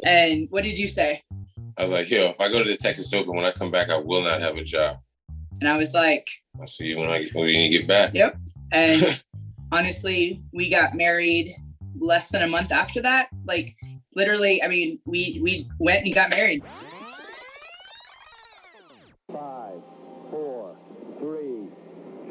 And what did you say? I was like, yo, if I go to the Texas Open, when I come back, I will not have a job. And I was like, I'll see you when you get back. Yep. And honestly, we got married less than a month after that. Like literally, I mean, we went and got married. 5, 4, 3,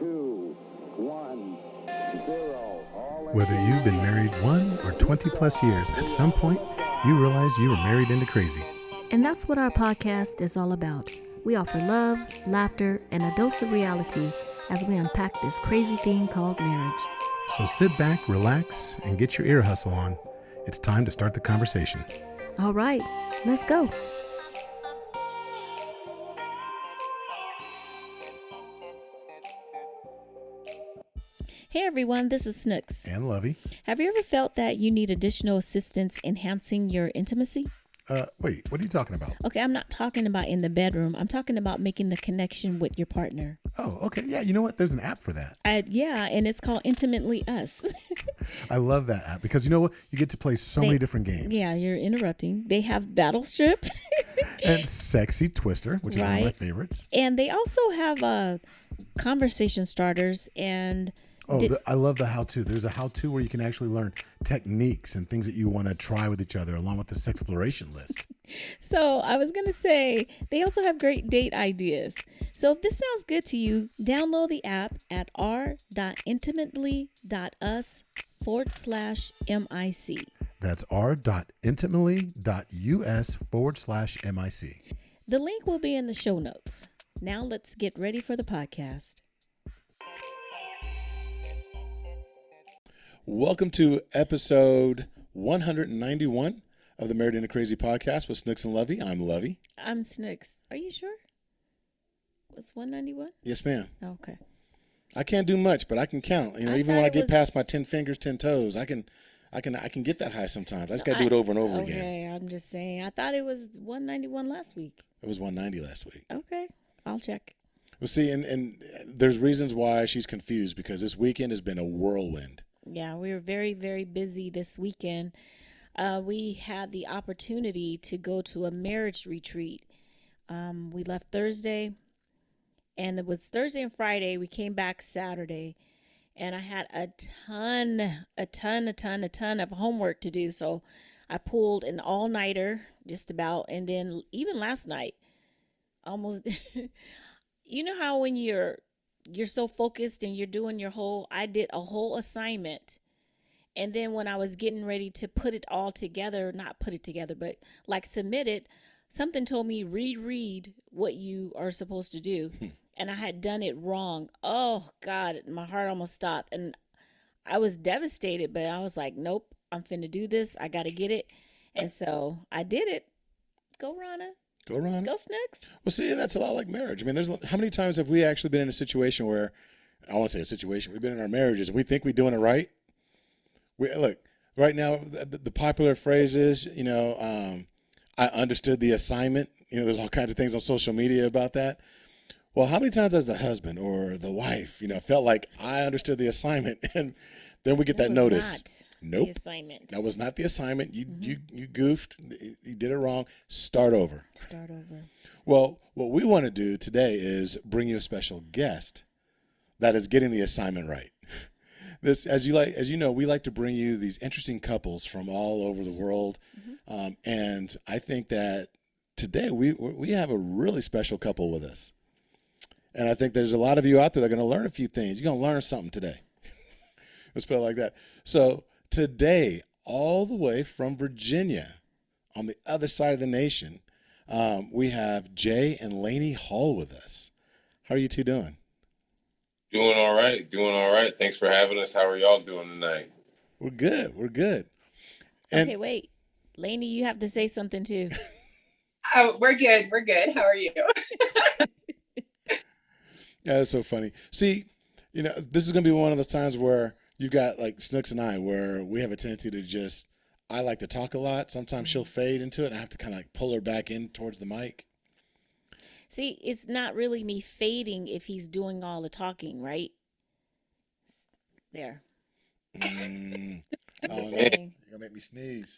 2, 1, 0. Whether you've been married 1 or 20 plus years, at some point, you realized you were married into crazy. And that's what our podcast is all about. We offer love, laughter, and a dose of reality as we unpack this crazy thing called marriage. So sit back, relax, and get your ear hustle on. It's time to start the conversation. All right, let's go. Hey everyone, this is Snooks. And Lovey. Have you ever felt that you need additional assistance enhancing your intimacy? Wait, what are you talking about? Okay, I'm not talking about in the bedroom. I'm talking about making the connection with your partner. Oh, okay. Yeah, you know what? There's an app for that. Yeah, and it's called Intimately Us. I love that app because you know what? You get to play so many different games. Yeah, you're interrupting. They have Battle Strip. And Sexy Twister, which is one of my favorites. And they also have conversation starters and... I love the how-to. There's a how-to where you can actually learn techniques and things that you want to try with each other along with the sexploration list. So I was going to say, they also have great date ideas. So if this sounds good to you, download the app at r.intimately.us/MIC. That's r.intimately.us/MIC. The link will be in the show notes. Now let's get ready for the podcast. Welcome to episode 191 of the Married into Crazy podcast with Snooks and Lovey. I'm Lovey. I'm Snooks. Are you sure? It's 191? Yes, ma'am. Oh, okay. I can't do much, but I can count. You know, even when I get past my 10 fingers, 10 toes, I can get that high sometimes. I just got to do it over and over again. Okay, I'm just saying. I thought it was 191 last week. It was 190 last week. Okay, I'll check. Well, see, and there's reasons why she's confused because this weekend has been a whirlwind. Yeah, we were very, very busy this weekend. We had the opportunity to go to a marriage retreat. We left Thursday, and it was Thursday and Friday. We came back Saturday, and I had a ton of homework to do. So I pulled an all-nighter just about, and then even last night, almost, you know how when you're so focused and you're doing I did a whole assignment. And then when I was getting ready to put it all together, not put it together, but like submit it, something told me reread what you are supposed to do. And I had done it wrong. Oh God, my heart almost stopped. And I was devastated, but I was like, nope, I'm finna do this. I got to get it. And so I did it. Go Rana. Go Ron. Go Snooks. Well, see, that's a lot like marriage. I mean, how many times have we actually been in a situation where, I want to say a situation, we've been in our marriages and we think we're doing it right. Look, right now, the popular phrase is, I understood the assignment. There's all kinds of things on social media about that. Well, how many times has the husband or the wife, felt like I understood the assignment and then we get that notice? Nope. The assignment. That was not the assignment. You goofed. You did it wrong. Start over. Well, what we want to do today is bring you a special guest that is getting the assignment right. This, as you know, we like to bring you these interesting couples from all over the world, and I think that today we have a really special couple with us, and I think there's a lot of you out there that are going to learn a few things. You're going to learn something today. Let's put it like that. So today, all the way from Virginia, on the other side of the nation, we have Jay and Laine Hall with us. How are you two doing? Doing all right. Thanks for having us. How are y'all doing tonight? We're good. And, okay, wait. Laine, you have to say something too. Oh, we're good. How are you? Yeah, that's so funny. See, this is going to be one of those times where you've got like Snooks and I, where we have a tendency to just, I like to talk a lot. Sometimes she'll fade into it and I have to kind of like pull her back in towards the mic. See, it's not really me fading if he's doing all the talking, right? There. I'm just no, saying. you're gonna make me sneeze.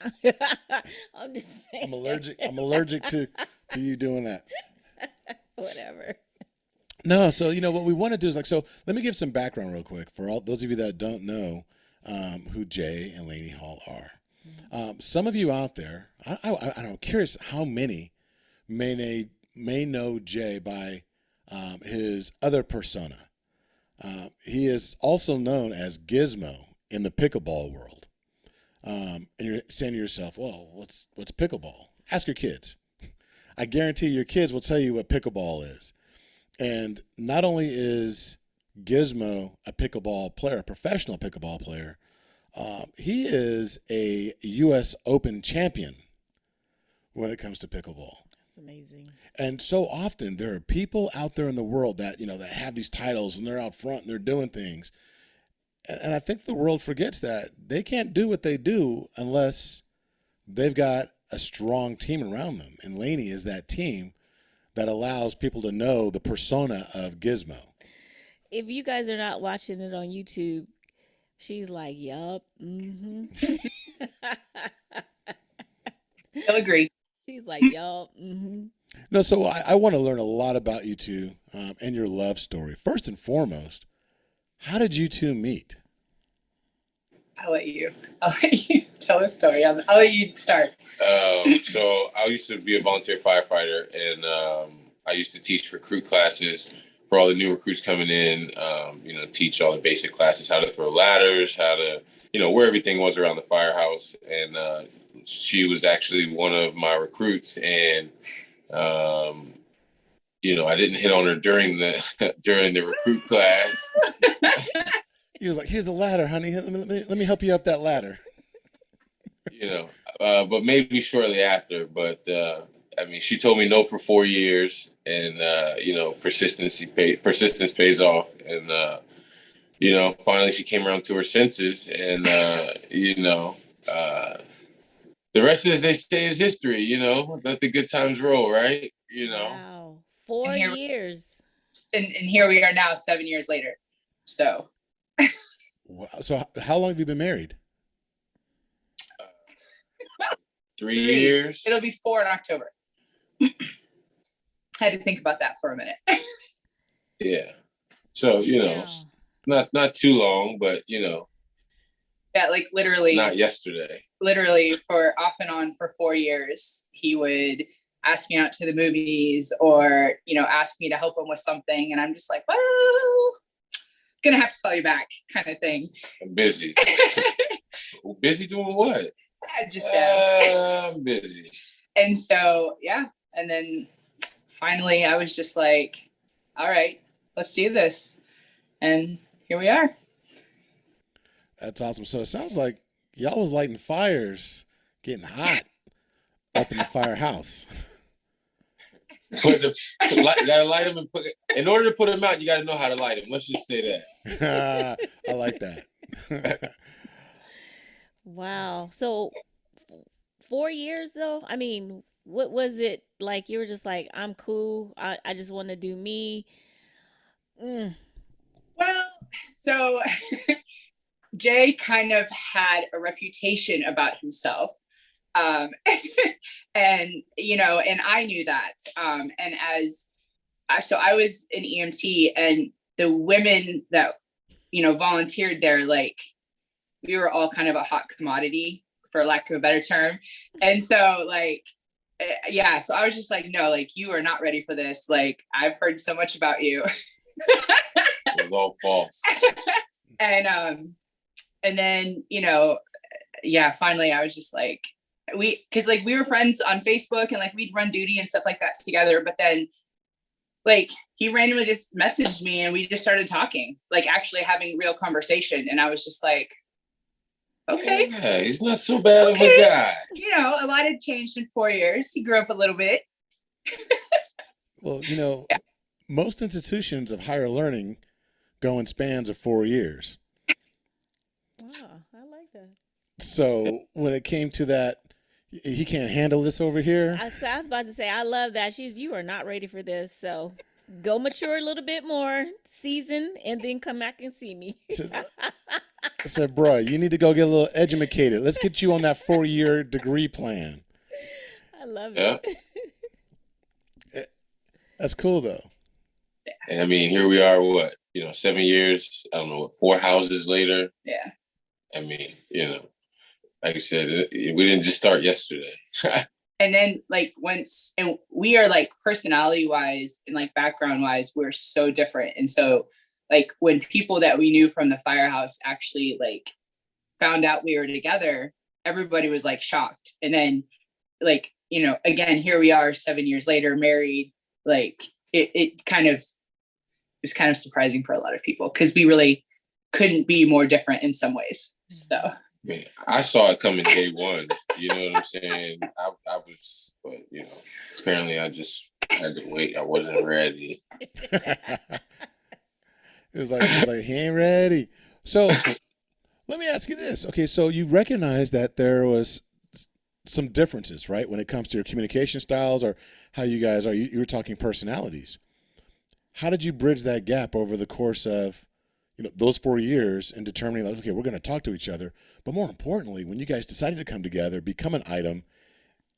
I'm just saying. I'm allergic. I'm allergic to you doing that. Whatever. No, so what we want to do is so let me give some background real quick for all those of you that don't know who Jay and Laine Hall are. Some of you out there, I'm curious how many may know Jay by his other persona. He is also known as Gizmo in the pickleball world. And you're saying to yourself, well, what's pickleball? Ask your kids. I guarantee your kids will tell you what pickleball is. And not only is Gizmo a pickleball player, a professional pickleball player, he is a U.S. Open champion when it comes to pickleball. That's amazing. And so often there are people out there in the world that, that have these titles and they're out front and they're doing things. And I think the world forgets that they can't do what they do unless they've got a strong team around them. And Laine is that team that allows people to know the persona of Gizmo. If you guys are not watching it on YouTube, she's like, yup. Mm-hmm. I'll agree. She's like, yup. Mm-hmm. No, so I want to learn a lot about you two and your love story. First and foremost, how did you two meet? I'll let you tell a story. I'll let you start. So I used to be a volunteer firefighter, and I used to teach recruit classes for all the new recruits coming in. Teach all the basic classes, how to throw ladders, how to, where everything was around the firehouse. And she was actually one of my recruits, and I didn't hit on her during the recruit class. He was like, "Here's the ladder, honey. Let me help you up that ladder." But maybe shortly after. But she told me no for 4 years, and persistence pays off. And finally she came around to her senses, and the rest, as they say, is history. Let the good times roll, right? Wow, 4 years. And here we are now, 7 years later. So. Wow. So how long have you been married? 3 years. It'll be 4 in October. I had to think about that for a minute. Yeah. So, not too long, but, Yeah, like literally. Not yesterday. Literally for off and on for 4 years, he would ask me out to the movies or, ask me to help him with something. And I'm just like, well, gonna have to call you back kind of thing. I'm busy. Busy doing what? I just I'm busy. And so, yeah. And then finally I was just like, all right, let's do this. And here we are. That's awesome. So it sounds like y'all was lighting fires, getting hot up in the firehouse. You gotta light them in order to put them out, you gotta know how to light them. Let's just say that. I like that. Wow. So 4 years though? What was it like? You were just like, I'm cool. I just want to do me. Well, so Jay kind of had a reputation about himself. And I knew that. So I was an EMT, and the women that, volunteered there, like, we were all kind of a hot commodity, for lack of a better term. And so so I was just like, no, like, you are not ready for this. Like, I've heard so much about you. It was all false. And then, finally I was just like, because we were friends on Facebook, and like we'd run duty and stuff like that together. But then like he randomly just messaged me, and we just started talking, like actually having real conversation. And I was just like, okay, yeah, he's not so bad of a guy. A lot had changed in 4 years. He grew up a little bit. Well, most institutions of higher learning go in spans of 4 years. Wow, I like that. So when it came to that, he can't handle this over here. I was about to say, I love that. You are not ready for this. So Go mature a little bit more, season, and then come back and see me. I said, bro, you need to go get a little educated. Let's get you on that 4-year degree plan. I love Yeah. it. That's cool, though. And I mean, here we are, 7 years, I don't know, 4 houses later. Yeah. I mean, like I said, we didn't just start yesterday. And then and we are like personality wise and like background wise, we're so different. And so like when people that we knew from the firehouse actually like found out we were together, everybody was like shocked. And then like, again, here we are 7 years later, married, like it was kind of surprising for a lot of people because we really couldn't be more different in some ways. So I mean, I saw it coming day one. You know what I'm saying? I was, but apparently I just had to wait. I wasn't ready. It was like he ain't ready. So let me ask you this. Okay, so you recognize that there was some differences, right, when it comes to your communication styles or how you guys are. You were talking personalities. How did you bridge that gap over the course of those 4 years and determining like, okay, we're going to talk to each other, but more importantly, when you guys decided to come together, become an item,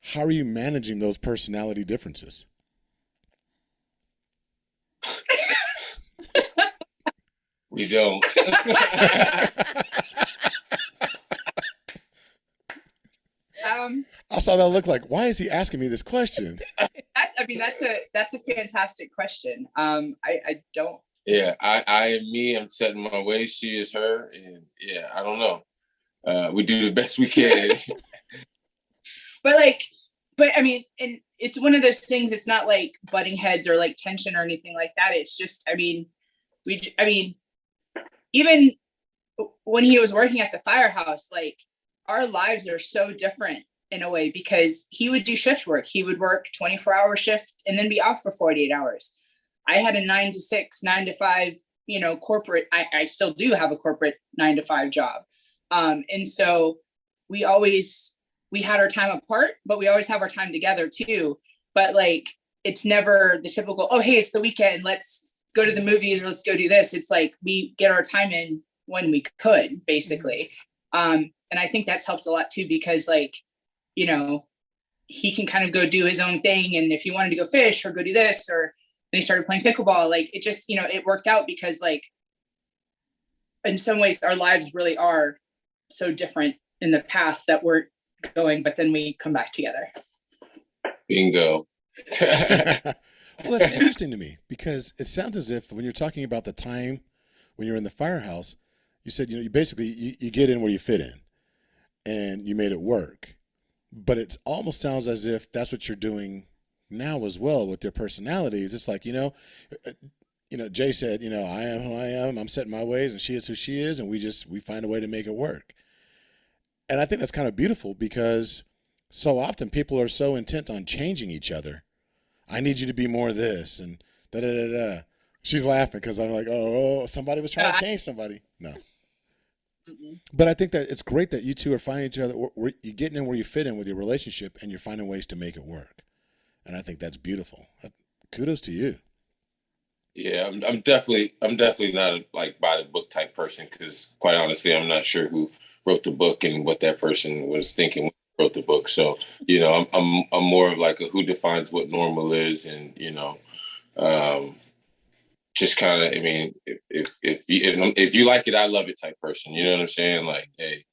how are you managing those personality differences? We don't. I saw that look like, why is he asking me this question? That's a fantastic question. I don't. Yeah, I am me. I'm setting my ways. She is her, and yeah, I don't know. We do the best we can. but I mean, and it's one of those things. It's not like butting heads or like tension or anything like that. It's just, even when he was working at the firehouse, like our lives are so different in a way because he would do shift work. He would work 24-hour shift and then be off for 48 hours. I had a 9 to 6, 9 to 5, corporate. I still do have a corporate 9 to 5 job. And so we had our time apart, but we always have our time together too. But like, it's never the typical, oh, hey, it's the weekend. Let's go to the movies or let's go do this. It's like, we get our time in when we could, basically. And I think that's helped a lot too, because like, he can kind of go do his own thing. And if he wanted to go fish or go do this, or then he started playing pickleball, like it just, it worked out because like, in some ways our lives really are so different in the past that we're going, but then we come back together. Bingo. Well, that's interesting to me because it sounds as if when you're talking about the time when you're in the firehouse, you said, you basically, you get in where you fit in and you made it work. But it almost sounds as if that's what you're doing now as well with your personalities. It's like, Jay said, I am who I am, I'm setting my ways, and she is who she is, and we find a way to make it work. And I think that's kind of beautiful because so often people are so intent on changing each other. I need you to be more this and da-da-da-da. She's laughing because I'm like, oh, somebody was trying to change somebody. No. But I think that it's great that you two are finding each other. You're getting in where you fit in with your relationship, and you're finding ways to make it work. And I think that's beautiful. Kudos to you. Yeah, I'm definitely not a like by the book type person because quite honestly, I'm not sure who wrote the book and what that person was thinking when they wrote the book. So I'm more of like a who defines what normal is, and just kind of, I mean, if you like it, I love it type person. You know what I'm saying? Like, hey,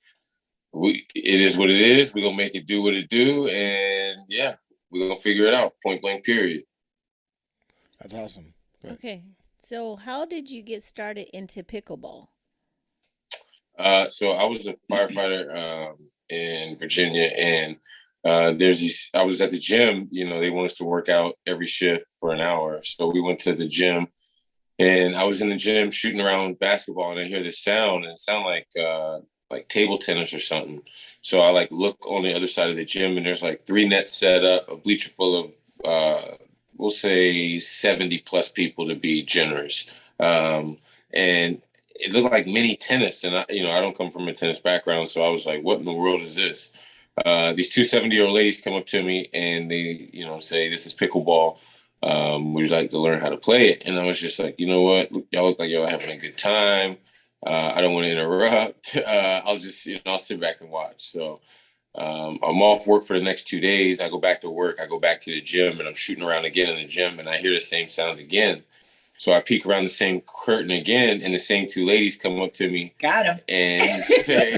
it is what it is. We're gonna make it do what it do, and yeah, we're gonna figure it out. Point blank. Period. That's awesome. Okay, so how did you get started into pickleball? So I was a firefighter in Virginia, and I was at the gym. They want us to work out every shift for an hour, so we went to the gym. And I was in the gym shooting around basketball, and I hear this sound, and it sounded like table tennis or something. So I like look on the other side of the gym, and there's like 3 nets set up, a bleacher full of we'll say 70 plus people to be generous, and it looked like mini tennis. And I don't come from a tennis background, so I was like, what in the world is this? These 2 70-year-old ladies come up to me and they say, this is pickleball. would you like to learn how to play it? And I was just like, you know what? Y'all look like y'all having a good time. I don't want to interrupt. I'll just, I'll sit back and watch. So I'm off work for the next 2 days. I go back to work. I go back to the gym, and I'm shooting around again in the gym, and I hear the same sound again. So I peek around the same curtain again, and the same two ladies come up to me. Got him. And say,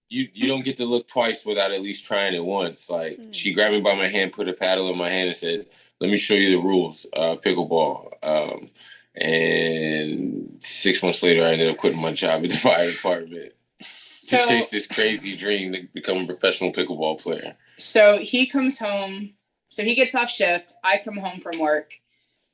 you don't get to look twice without at least trying it once. Like, she grabbed me by my hand, put a paddle in my hand, and said, let me show you the rules of pickleball. And 6 months later, I ended up quitting my job at the fire department to chase this crazy dream to become a professional pickleball player. So he comes home. So he gets off shift. I come home from work,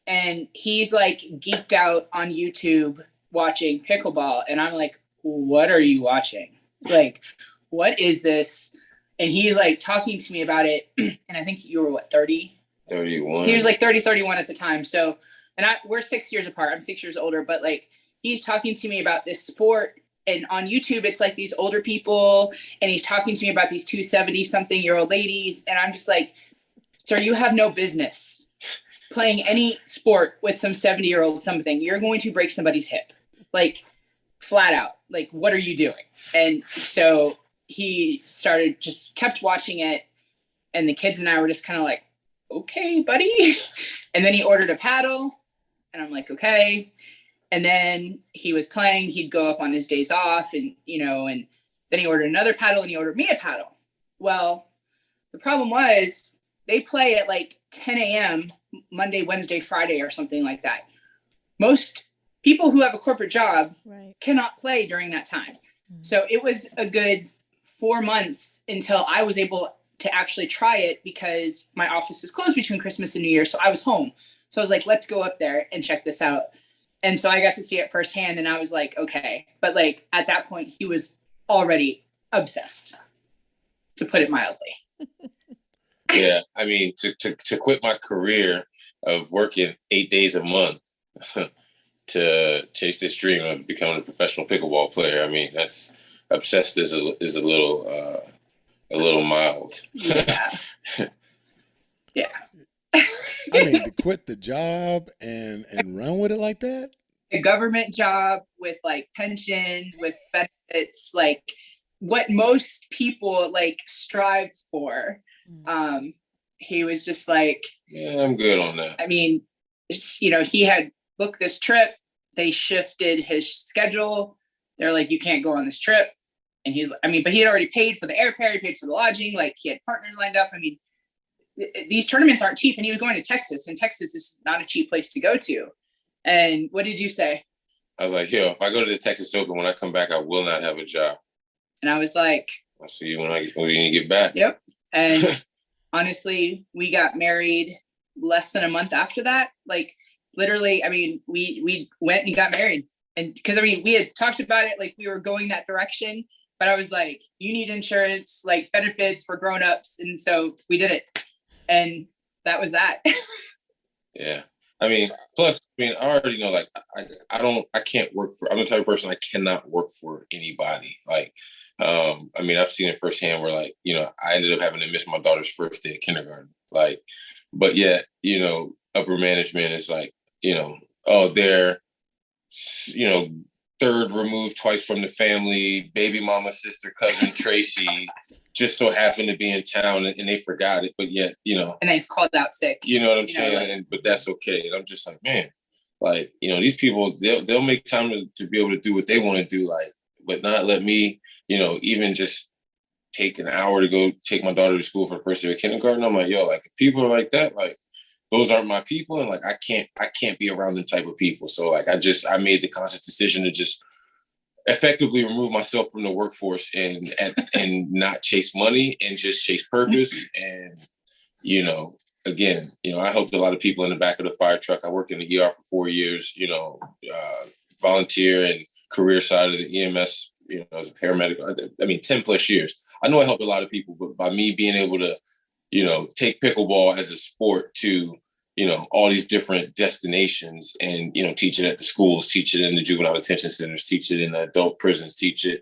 and he's like geeked out on YouTube watching pickleball. And I'm like, what are you watching? Like, what is this? And he's like talking to me about it. And I think you were what, 30? 31. He was like 30, 31 at the time. So, and we're 6 years apart. I'm 6 years older, but like, he's talking to me about this sport. And on YouTube, it's like these older people, and he's talking to me about these 270-something-year-old ladies. And I'm just like, sir, you have no business playing any sport with some 70-year-old something. You're going to break somebody's hip, like flat out. Like, what are you doing? And so he kept watching it. And the kids and I were just kind of like, okay, buddy. And then he ordered a paddle, and I'm like, okay. And then he was playing, he'd go up on his days off, and, and then he ordered another paddle, and he ordered me a paddle. Well, the problem was they play at like 10 a.m. Monday, Wednesday, Friday, or something like that. Most people who have a corporate job cannot play during that time. Mm-hmm. So it was a good 4 months until I was able to actually try it, because my office is closed between Christmas and New Year. So I was home. So I was like, let's go up there and check this out. And so I got to see it firsthand, and I was like, okay. But like at that point, he was already obsessed, to put it mildly. Yeah, I mean, to quit my career of working 8 days a month to chase this dream of becoming a professional pickleball player. I mean, that's obsessed is a little mild. Yeah. Yeah. I mean, to quit the job and run with it like that? A government job with like pension, with benefits, like what most people like strive for. He was just like, yeah, I'm good on that. I mean, he had booked this trip. They shifted his schedule. They're like, you can't go on this trip. And but he had already paid for the airfare. He paid for the lodging. Like, he had partners lined up. I mean, these tournaments aren't cheap, and he was going to Texas, and Texas is not a cheap place to go to. And what did you say? I was like, yo, if I go to the Texas Open, when I come back, I will not have a job. And I was like, I'll see you when you get back. Yep. And honestly, we got married less than a month after that. Like, literally, I mean, we went and got married. And because, I mean, we had talked about it, like we were going that direction, but I was like, you need insurance, like benefits for grownups. And so we did it. And that was that. Yeah. I mean, plus, I already know, like, I can't work for, I'm the type of person, I cannot work for anybody. Like, I mean, I've seen it firsthand where, like, I ended up having to miss my daughter's first day of kindergarten. Like, but yet, upper management is like, oh, they're, third removed twice from the family, baby mama, sister, cousin, Tracy, just so happened to be in town, and they forgot it, but yet, and they called out sick. You know what I'm saying? But that's okay. And I'm just like, man, like, these people, they'll make time to be able to do what they want to do, like, but not let me, even just take an hour to go take my daughter to school for the first day of kindergarten. I'm like, yo, like, if people are like that, like, those aren't my people. And like, I can't be around them type of people. So like, I made the conscious decision to just effectively remove myself from the workforce and not chase money and just chase purpose. And, again, I helped a lot of people in the back of the fire truck. I worked in the ER for 4 years, volunteer and career side of the EMS, as a paramedic. I mean, 10 plus years. I know I helped a lot of people, but by me being able to, take pickleball as a sport to, all these different destinations and, teach it at the schools, teach it in the juvenile detention centers, teach it in the adult prisons, teach it,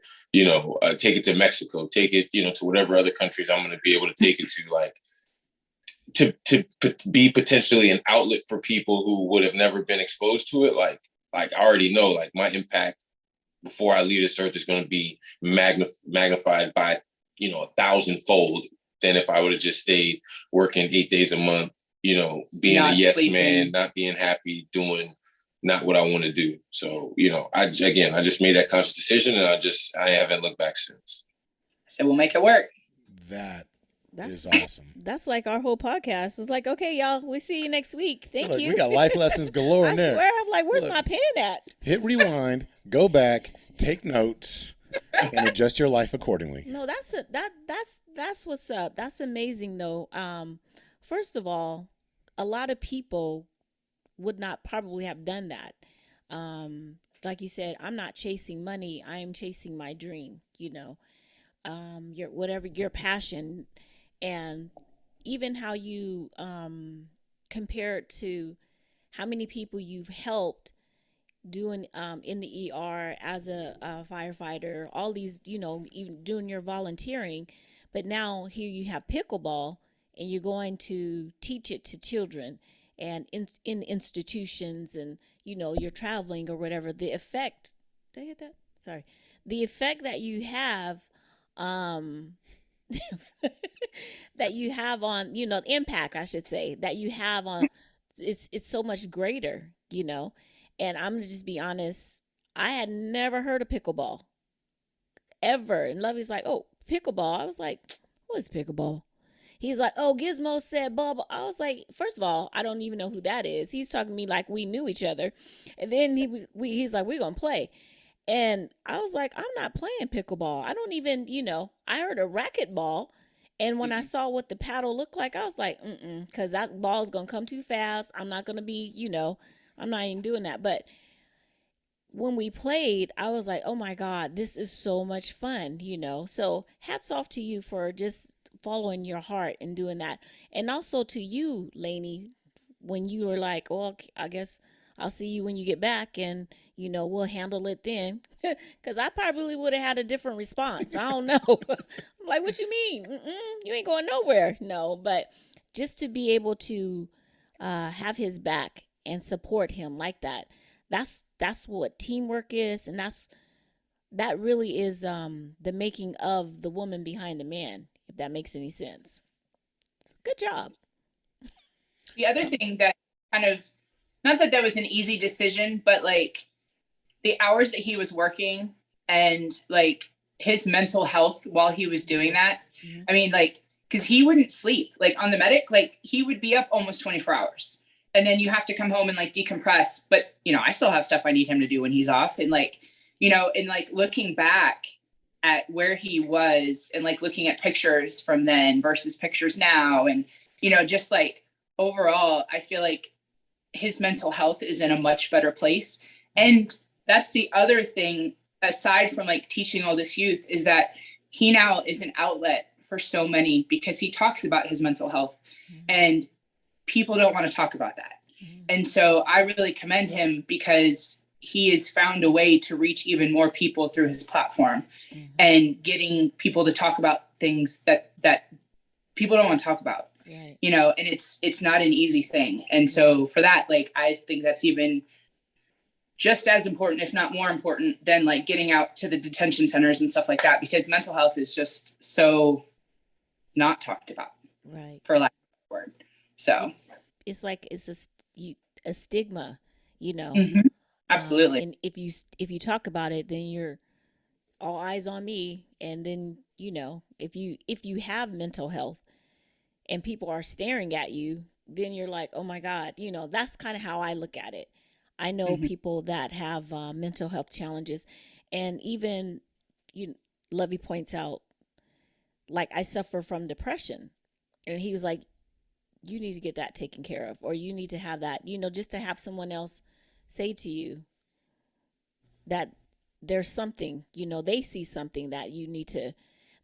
take it to Mexico, take it, to whatever other countries I'm going to be able to take it to. Like, be potentially an outlet for people who would have never been exposed to it. Like I already know, like my impact before I leave this earth is going to be magnified by, 1,000-fold than if I would have just stayed working 8 days a month, being Not a yes sleeping. man, not being happy, doing not what I want to do. So, I just made that conscious decision, and I haven't looked back since. So we'll make it work. That is awesome. That's like our whole podcast. It's like, okay, y'all, we see you next week. Thank you. We got life lessons galore in there. I swear, I'm like, where's my pen at? Hit rewind, go back, take notes, and adjust your life accordingly. No, that's what's up. That's amazing, though. First of all, a lot of people would not probably have done that. Like you said, I'm not chasing money. I am chasing my dream. Your passion, and even how you compare it to how many people you've helped doing in the ER as a firefighter, all these, even doing your volunteering. But now here you have pickleball, and you're going to teach it to children and in institutions, and you're traveling or whatever. The effect, did I hit that? Sorry. The effect that you have that you have on, the impact, I should say, that you have on, it's so much greater, and I'm gonna just be honest, I had never heard of pickleball ever. And Lovey's like, oh, pickleball. I was like, what is pickleball? He's like, oh, Gizmo said blah, blah. I was like, first of all, I don't even know who that is. He's talking to me like we knew each other. And then he's like, we're going to play. And I was like, I'm not playing pickleball. I don't even, I heard a racquetball. And when I saw what the paddle looked like, I was like, because that ball is going to come too fast. I'm not going to be, I'm not even doing that. But when we played, I was like, oh my God, this is so much fun, So hats off to you for just following your heart and doing that. And also to you, Laine, when you were like, well, I guess I'll see you when you get back, and we'll handle it then. Because I probably would have had a different response. I don't know. I'm like, what you mean? You ain't going nowhere. No, but just to be able to have his back and support him like that, that's what teamwork is, and that really is the making of the woman behind the man, if that makes any sense. Good job. The other thing that kind of, not that was an easy decision, but like the hours that he was working and like his mental health while he was doing that. Mm-hmm. I mean, like, because he wouldn't sleep, like on the medic, like he would be up almost 24 hours. And then you have to come home and like decompress. But, I still have stuff I need him to do when he's off. And like, and like looking back at where he was and like looking at pictures from then versus pictures now. And, just like overall, I feel like his mental health is in a much better place. And that's the other thing, aside from like teaching all this youth, is that he now is an outlet for so many, because he talks about his mental health. Mm-hmm. And people don't want to talk about that. Mm-hmm. And so I really commend him, because he has found a way to reach even more people through his platform. Mm-hmm. and getting people to talk about things that people don't want to talk about, right. And it's not an easy thing. And so for that, like, I think that's even just as important, if not more important, than like getting out to the detention centers and stuff like that, because mental health is just so not talked about, right? For lack of a word. So it's like it's a stigma, Mm-hmm. Absolutely. And if you talk about it, then you're all eyes on me. And then if you have mental health and people are staring at you, then you're like, oh my God, that's kind of how I look at it. I know mm-hmm. people that have mental health challenges, and even Lovey points out, like, I suffer from depression, and he was like, you need to get that taken care of, or you need to have that, just to have someone else say to you that there's something, they see something that you need to.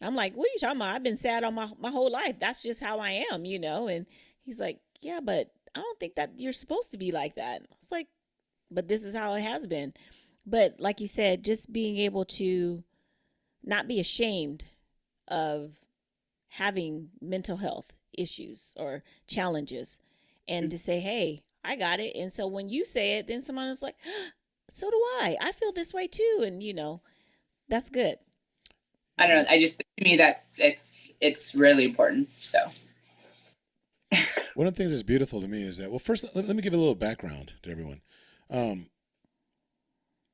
I'm like, what are you talking about? I've been sad all my whole life. That's just how I am, and he's like, yeah, but I don't think that you're supposed to be like that. It's like, but this is how it has been. But like you said, just being able to not be ashamed of having mental health issues or challenges, and to say, hey, I got it. And so when you say it, then someone is like, so do I feel this way too. And that's good. I don't know. To me, it's really important. So one of the things that's beautiful to me is that, well, first, let me give a little background to everyone.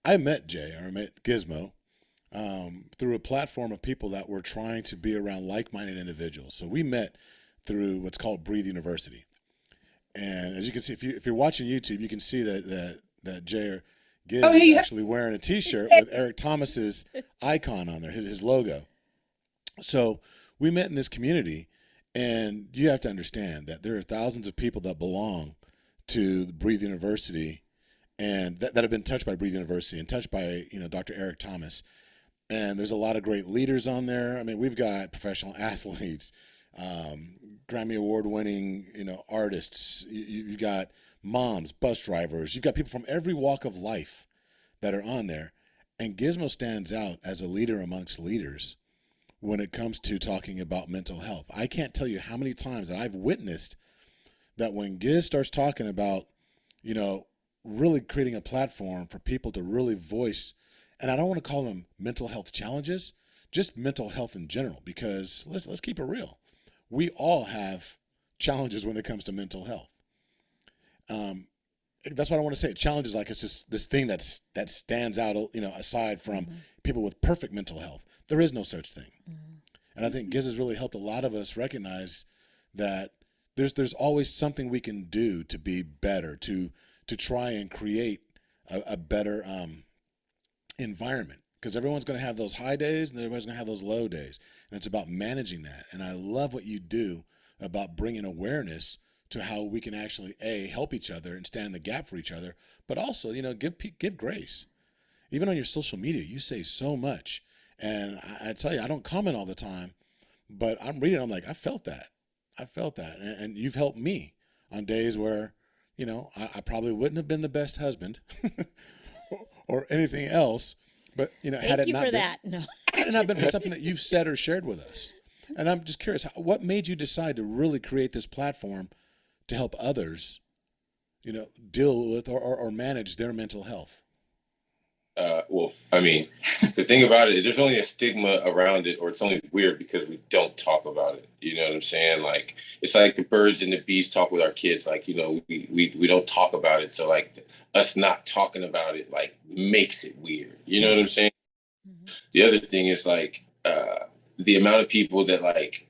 I met Gizmo through a platform of people that were trying to be around like-minded individuals. So we met through what's called Breathe University. And as you can see, if you're watching YouTube, you can see that Jay or Giz is actually wearing a T-shirt with Eric Thomas's icon on there, his logo. So we met in this community, and you have to understand that there are thousands of people that belong to Breathe University, and that have been touched by Breathe University and touched by Dr. Eric Thomas. And there's a lot of great leaders on there. I mean, we've got professional athletes, Grammy award-winning, artists. You've got moms, bus drivers. You've got people from every walk of life that are on there. And Gizmo stands out as a leader amongst leaders when it comes to talking about mental health. I can't tell you how many times that I've witnessed that when Giz starts talking about, really creating a platform for people to really voice, and I don't want to call them mental health challenges, just mental health in general, because let's keep it real. We all have challenges when it comes to mental health. That's what I want to say. Challenges, like it's just this thing that stands out, aside from people with perfect mental health. There is no such thing. And I think Giz has really helped a lot of us recognize that there's always something we can do to be better, to try and create a better environment, because everyone's going to have those high days and everyone's going to have those low days, and it's about managing that. And I love what you do about bringing awareness to how we can actually help each other and stand in the gap for each other, but also give grace. Even on your social media, you say so much, and I tell you, I don't comment all the time, but I'm reading, I'm like, I felt that, and you've helped me on days where I probably wouldn't have been the best husband or anything else, but had it not been for something that you've said or shared with us. And I'm just curious, what made you decide to really create this platform to help others, deal with or manage their mental health? Well, I mean, the thing about it, there's only a stigma around it, or it's only weird because we don't talk about it. You know what I'm saying? Like, it's like the birds and the bees talk with our kids. Like, we don't talk about it. So like us not talking about it, like, makes it weird. You know what I'm saying? Mm-hmm. The other thing is like, the amount of people that like,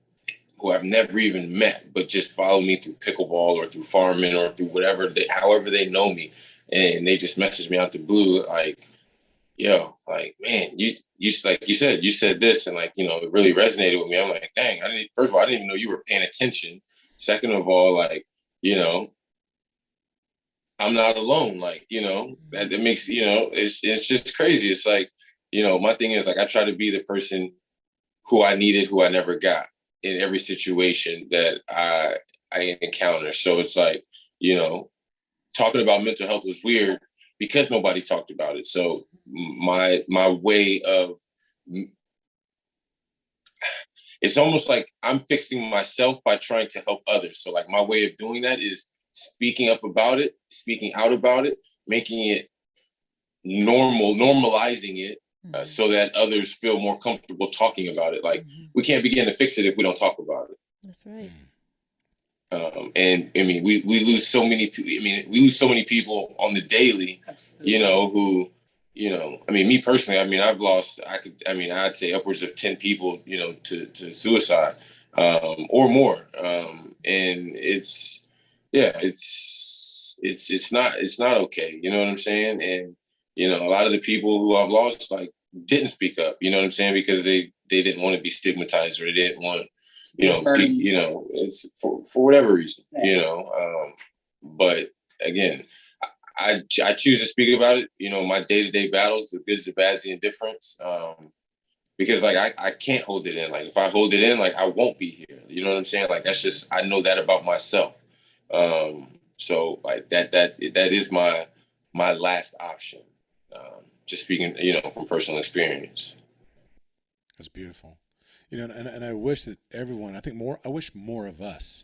who I've never even met, but just follow me through pickleball or through farming or through whatever, however they know me, and they just message me out the blue, like, yo, like, man, you like you said this, and like, it really resonated with me. I'm like, dang, first of all, I didn't even know you were paying attention. Second of all, like, I'm not alone. Like, that it makes, it's just crazy. It's like, my thing is like, I try to be the person who I needed, who I never got in every situation that I encounter. So it's like, talking about mental health was weird because nobody talked about it. So my way of, it's almost like I'm fixing myself by trying to help others. So like my way of doing that is speaking up about it, speaking out about it, making it normalizing it, so that others feel more comfortable talking about it. Like, we can't begin to fix it if we don't talk about it. That's right. And I mean, we lose so many. We lose so many people on the daily. Absolutely. Who, I mean, me personally, I mean, I've lost. I'd say upwards of 10 people, to suicide, or more. And it's not okay. You know what I'm saying? And a lot of the people who I've lost, like, didn't speak up. You know what I'm saying? Because they didn't want to be stigmatized, or they didn't want. It's for whatever reason, but again, I choose to speak about it, my day-to-day battles, the goods, the bads, the indifference, because like, I can't hold it in. Like, if I hold it in, like, I won't be here. You know what I'm saying? Like, that's just, I know that about myself. So like that is my last option. Just speaking, from personal experience. That's beautiful. You know, and I wish that everyone, I wish more of us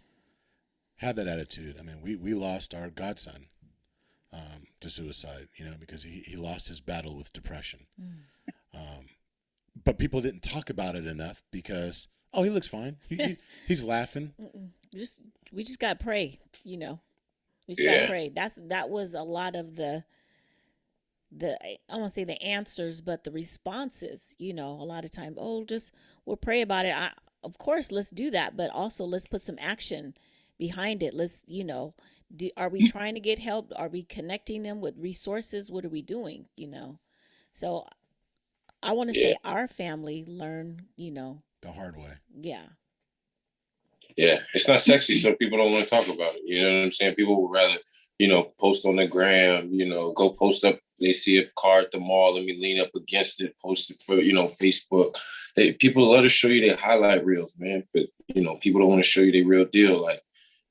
had that attitude. I mean, we lost our godson to suicide, you know, because he lost his battle with depression. But people didn't talk about it enough because, oh, he looks fine. He's laughing. We just got to pray, you know. We just got to pray. That was a lot of the I don't want to say the answers, but the responses, you know, a lot of time, we'll pray about it. Of course, let's do that, but also let's put some action behind it. Let's, you know, are we trying to get help? Are we connecting them with resources? What are we doing? You know, so I want to say our family learned, you know, the hard way. Yeah. Yeah, it's not sexy, so people don't want to talk about it. You know what I'm saying? People would rather, you know, post on the gram, you know, go post up. They see a car at the mall, let me lean up against it, post it for, you know, Facebook. People love to show you their highlight reels, man. But, you know, people don't want to show you their real deal. Like,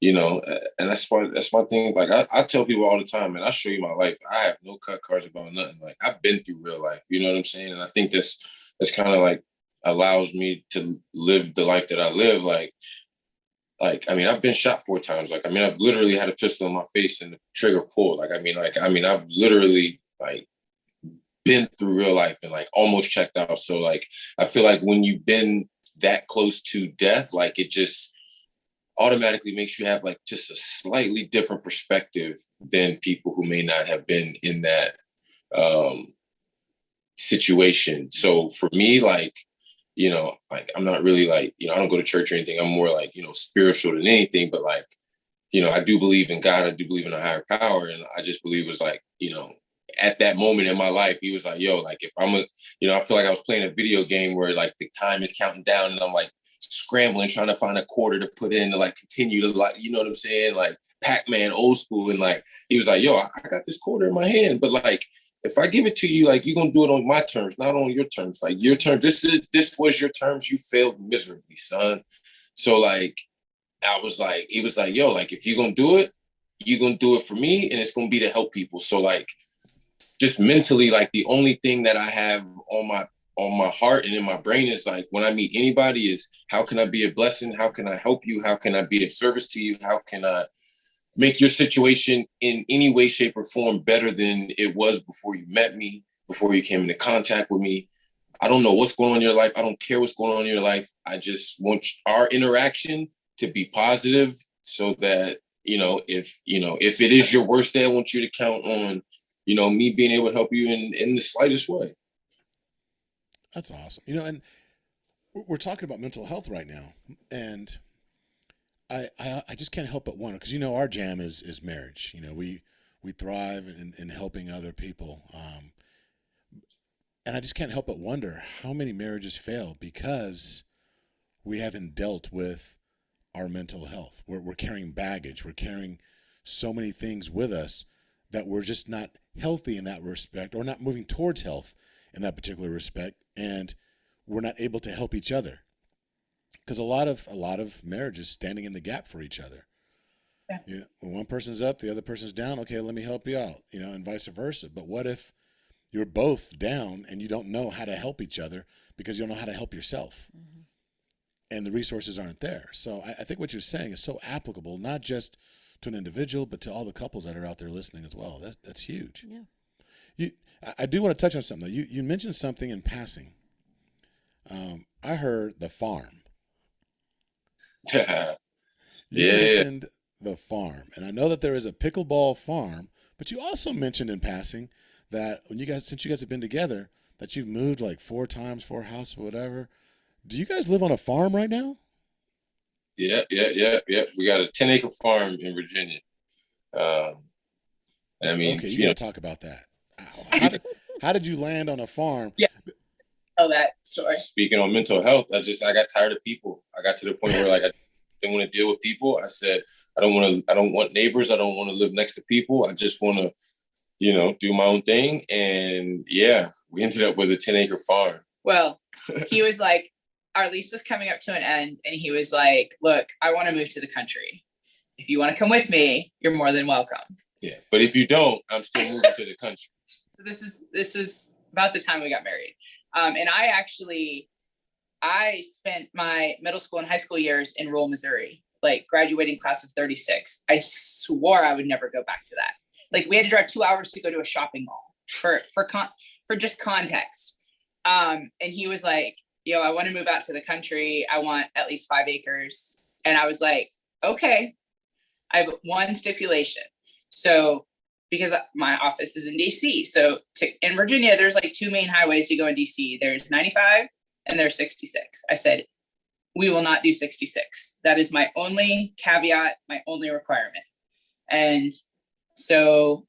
you know, and that's my thing. Like, I tell people all the time, man, I show you my life. I have no cut cards about nothing. Like, I've been through real life. You know what I'm saying? And I think that's kind of like allows me to live the life that I live. Like, I mean, I've been shot 4 times. Like, I mean, I've literally had a pistol in my face and the trigger pulled. I've literally like been through real life and like almost checked out. So like, I feel like when you've been that close to death, like it just automatically makes you have like just a slightly different perspective than people who may not have been in that situation. So for me, like, you know, like I'm not really like, you know, I don't go to church or anything. I'm more like, you know, spiritual than anything. But like, you know, I do believe in God. I do believe in a higher power. And I just believe it was like, you know, at that moment in my life, he was like, yo, like if you know, I feel like I was playing a video game where like the time is counting down and I'm like scrambling, trying to find a quarter to put in to like continue to like, you know what I'm saying? Like Pac-Man old school. And like, he was like, yo, I got this quarter in my hand. But like, if I give it to you, like you're gonna do it on my terms, not on your terms. Like your terms, this was your terms. You failed miserably, son. So like, he was like, yo, like if you're gonna do it, you're gonna do it for me, and it's gonna be to help people. So like, just mentally, like the only thing that I have on my heart and in my brain is like when I meet anybody is how can I be a blessing? How can I help you? How can I be of service to you? How can I make your situation in any way, shape, or form better than it was before you met me, before you came into contact with me? I don't know what's going on in your life. I don't care what's going on in your life. I just want our interaction to be positive so that, if it is your worst day, I want you to count on, me being able to help you in the slightest way. That's awesome. And we're talking about mental health right now. And I just can't help but wonder, because our jam is marriage. We thrive in helping other people, and I just can't help but wonder how many marriages fail because we haven't dealt with our mental health. We're carrying baggage. We're carrying so many things with us that we're just not healthy in that respect, or not moving towards health in that particular respect, and we're not able to help each other. Because a lot of marriages standing in the gap for each other. Yeah. When one person's up, the other person's down. Okay, let me help you out. And vice versa. But what if you're both down and you don't know how to help each other because you don't know how to help yourself, and the resources aren't there? So I think what you're saying is so applicable, not just to an individual, but to all the couples that are out there listening as well. That's huge. Yeah. I do want to touch on something though. You mentioned something in passing. I heard the farm. You mentioned the farm, and I know that there is a pickleball farm, but you also mentioned in passing that since you guys have been together, that you've moved like 4 times, 4 houses, whatever. Do you guys live on a farm right now? Yeah. We got a 10-acre farm in Virginia. I mean, okay, you gotta talk about that. How did you land on a farm? Yeah. Tell that story. Speaking on mental health, I got tired of people. I got to the point where like I didn't want to deal with people. I said, I don't want neighbors. I don't want to live next to people. I just want to, do my own thing. And yeah, we ended up with a 10-acre farm. Well, he was like, our lease was coming up to an end, and he was like, look, I want to move to the country. If you want to come with me, you're more than welcome. Yeah. But if you don't, I'm still moving to the country. So this is about the time we got married. And I actually, I spent my middle school and high school years in rural Missouri, like graduating class of 36. I swore I would never go back to that. Like we had to drive 2 hours to go to a shopping mall for just context. And he was like, yo, I want to move out to the country. I want at least 5 acres. And I was like, okay, I have one stipulation. So because my office is in DC. So in Virginia, there's like 2 main highways to go in DC. There's 95 and there's 66. I said, we will not do 66. That is my only caveat, my only requirement. And so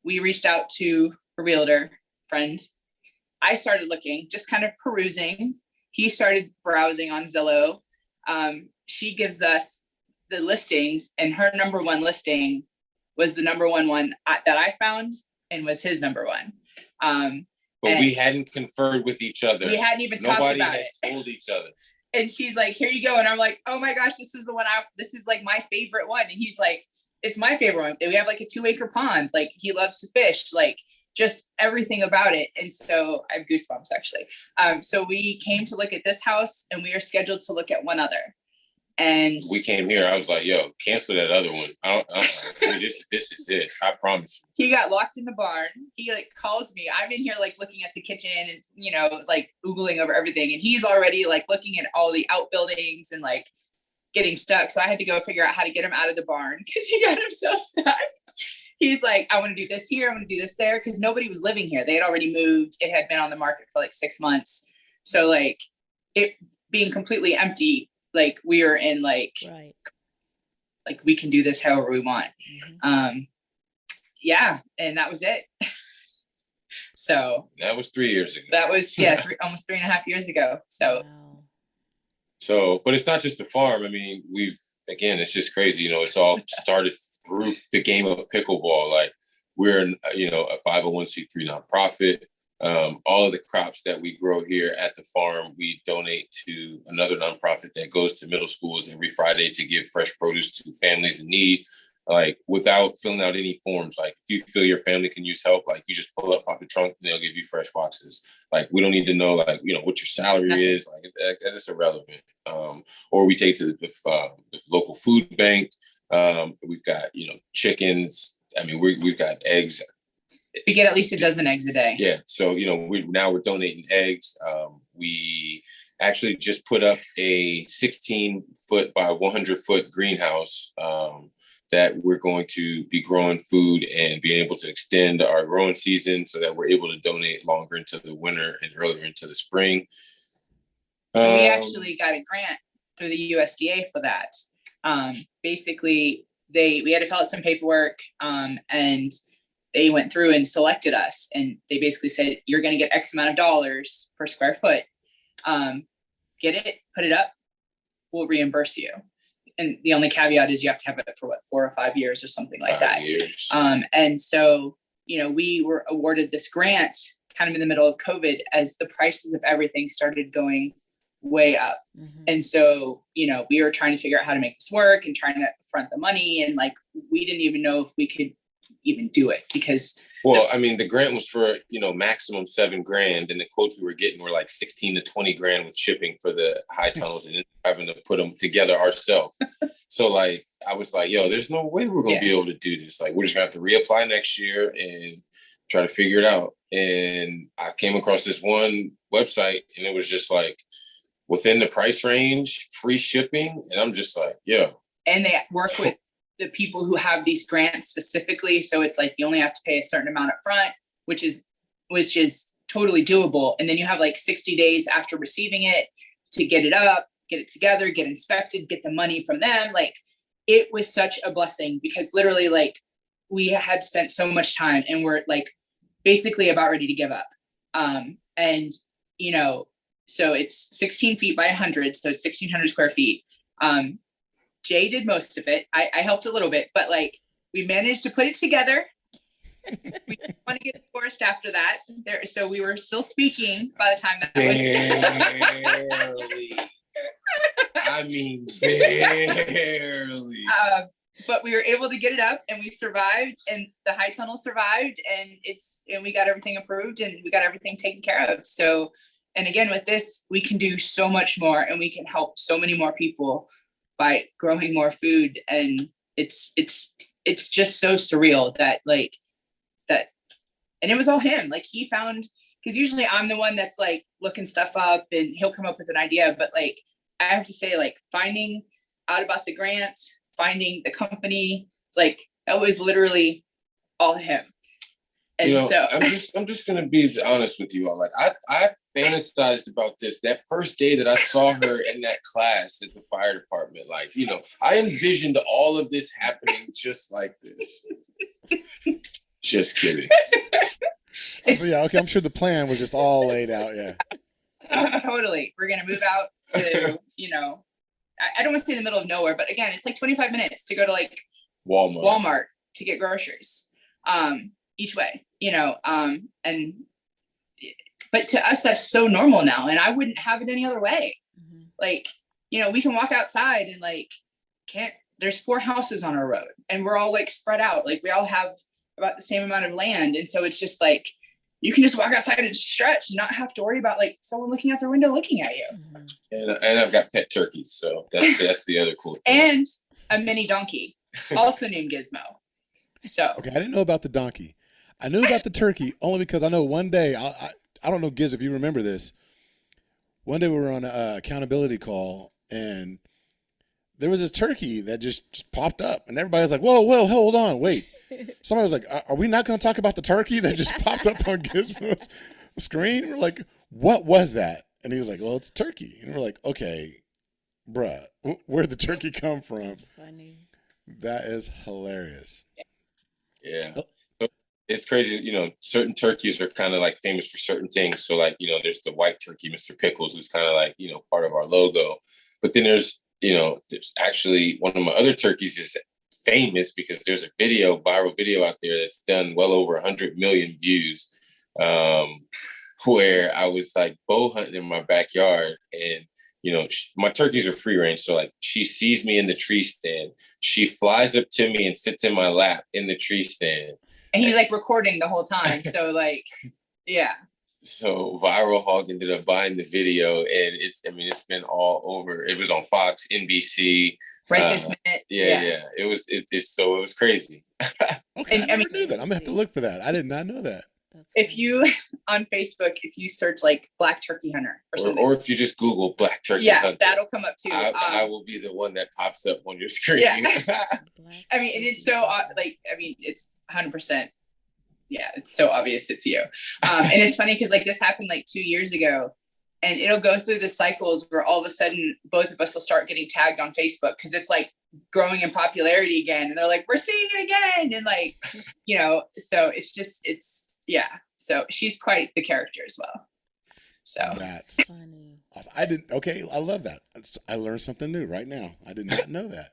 we reached out to a realtor friend. I started looking, just kind of perusing. He started browsing on Zillow. She gives us the listings, and her number one listing was the number one that I found, and was his number one. But we hadn't conferred with each other. We hadn't even talked about it. Nobody had told each other. And she's like, here you go. And I'm like, oh my gosh, this is the one this is like my favorite one. And he's like, it's my favorite one. We have like a 2-acre pond. Like he loves to fish, like just everything about it. And so I have goosebumps actually. So we came to look at this house, and we are scheduled to look at one other. And we came here. I was like, yo, cancel that other one. This is it. I promise. He got locked in the barn. He like calls me. I'm in here like looking at the kitchen and, you know, like oogling over everything. And he's already like looking at all the outbuildings and like getting stuck. So I had to go figure out how to get him out of the barn because he got himself stuck. He's like, I want to do this here. I want to do this there. Because nobody was living here. They had already moved. It had been on the market for like 6 months. So like it being completely empty, like we were in like, right. Like we can do this however we want. Mm-hmm. Yeah. And that was it. So that was 3 years ago. That was, almost 3.5 years ago. So, wow. So, but it's not just a farm. I mean, it's just crazy. You know, it's all started through the game of pickleball. Like we're, you know, a 501c3 nonprofit. All of the crops that we grow here at the farm, we donate to another nonprofit that goes to middle schools every Friday to give fresh produce to families in need, like without filling out any forms. Like if you feel your family can use help, like you just pull up off the trunk and they'll give you fresh boxes. Like we don't need to know, like, you know, what your salary is. Like that's irrelevant. Or we take to the local food bank. We've got, you know, chickens. I mean, we've got eggs. We get at least a dozen eggs a day. Yeah. So, you know, we're donating eggs. We actually just put up a 16-foot by 100-foot greenhouse that we're going to be growing food and being able to extend our growing season so that we're able to donate longer into the winter and earlier into the spring. We actually got a grant through the USDA for that. Basically, we had to fill out some paperwork and they went through and selected us, and they basically said, you're going to get X amount of dollars per square foot. Get it, put it up, we'll reimburse you. And the only caveat is you have to have it for 4 or 5 years or something like that. 5 years. And so, you know, we were awarded this grant kind of in the middle of COVID as the prices of everything started going way up. Mm-hmm. And so, you know, we were trying to figure out how to make this work and trying to front the money. And like, we didn't even know if we could even do it because I mean, the grant was for, you know, maximum $7,000, and the quotes we were getting were like 16 to 20 grand with shipping for the high tunnels and then having to put them together ourselves. So like, I was like, yo, there's no way we're gonna be able to do this. Like, we're just gonna have to reapply next year and try to figure it out. And I came across this one website, and it was just like within the price range, free shipping, and I'm just like, yo. And they work with the people who have these grants specifically. So it's like, you only have to pay a certain amount up front, which is totally doable. And then you have like 60 days after receiving it to get it up, get it together, get inspected, get the money from them. Like it was such a blessing because literally like we had spent so much time and we're like basically about ready to give up. And you know, so it's 16 feet by 100. So it's 1,600 square feet. Jay did most of it. I helped a little bit, but like we managed to put it together. We didn't want to get divorced after that. So we were still speaking by the time that barely. I mean, barely. But we were able to get it up, and we survived, and the high tunnel survived, and we got everything approved, and we got everything taken care of. So, And again, with this, we can do so much more, and we can help so many more people by growing more food. And it's just so surreal that and it was all him. Like, he found, because usually I'm the one that's like looking stuff up and he'll come up with an idea, but like, I have to say, like, finding out about the grant, finding the company, like, that was literally all him. And so I'm just gonna be honest with you all. Like, I fantasized about this that first day that I saw her in that class at the fire department. Like, I envisioned all of this happening just like this. Just kidding. Yeah, okay. I'm sure the plan was just all laid out. Yeah. Totally. We're gonna move out to, I don't want to say in the middle of nowhere, but again, it's like 25 minutes to go to like Walmart to get groceries, each way, but to us, that's so normal now. And I wouldn't have it any other way. Mm-hmm. Like, we can walk outside and like, there's 4 houses on our road and we're all like spread out. Like, we all have about the same amount of land. And so it's just like, you can just walk outside and stretch and not have to worry about like someone looking out their window looking at you. And I've got pet turkeys, so that's the other cool thing. And a mini donkey, also named Gizmo. So okay, I didn't know about the donkey. I knew about the turkey only because I know one day I don't know, Giz, if you remember this. One day we were on an accountability call and there was this turkey that just popped up and everybody was like, whoa, hold on, wait. Somebody was like, are we not going to talk about the turkey that just popped up on Gizmo's screen? We're like, what was that? And he was like, well, it's turkey. And we're like, okay, bruh, where'd the turkey come from? That's funny. That is hilarious. Yeah. So it's crazy. Certain turkeys are kind of like famous for certain things. So like, there's the white turkey, Mr. Pickles, who's kind of like, part of our logo. But then there's actually one of my other turkeys is famous because there's a viral video out there that's done well over 100 million views, where I was like bow hunting in my backyard and, my turkeys are free range. So like she sees me in the tree stand, she flies up to me and sits in my lap in the tree stand. And he's like recording the whole time. So like, yeah. So Viral Hog ended up buying the video and it's been all over. It was on Fox, NBC. Right this minute. Yeah. It was crazy. Okay, I never knew that. I'm gonna have to look for that. I did not know that. If you on Facebook, if you search like Black Turkey Hunter or if you just Google Black Turkey Hunter, that'll come up too. I will be the one that pops up on your screen. Yeah. I mean, and it's so it's 100%. Yeah, it's so obvious it's you. And it's funny because like this happened like 2 years ago, and it'll go through the cycles where all of a sudden both of us will start getting tagged on Facebook because it's like growing in popularity again, and they're like, we're seeing it again, and like, so it's so she's quite the character as well. So that's funny. I love that. I learned something new right now. I did not know that.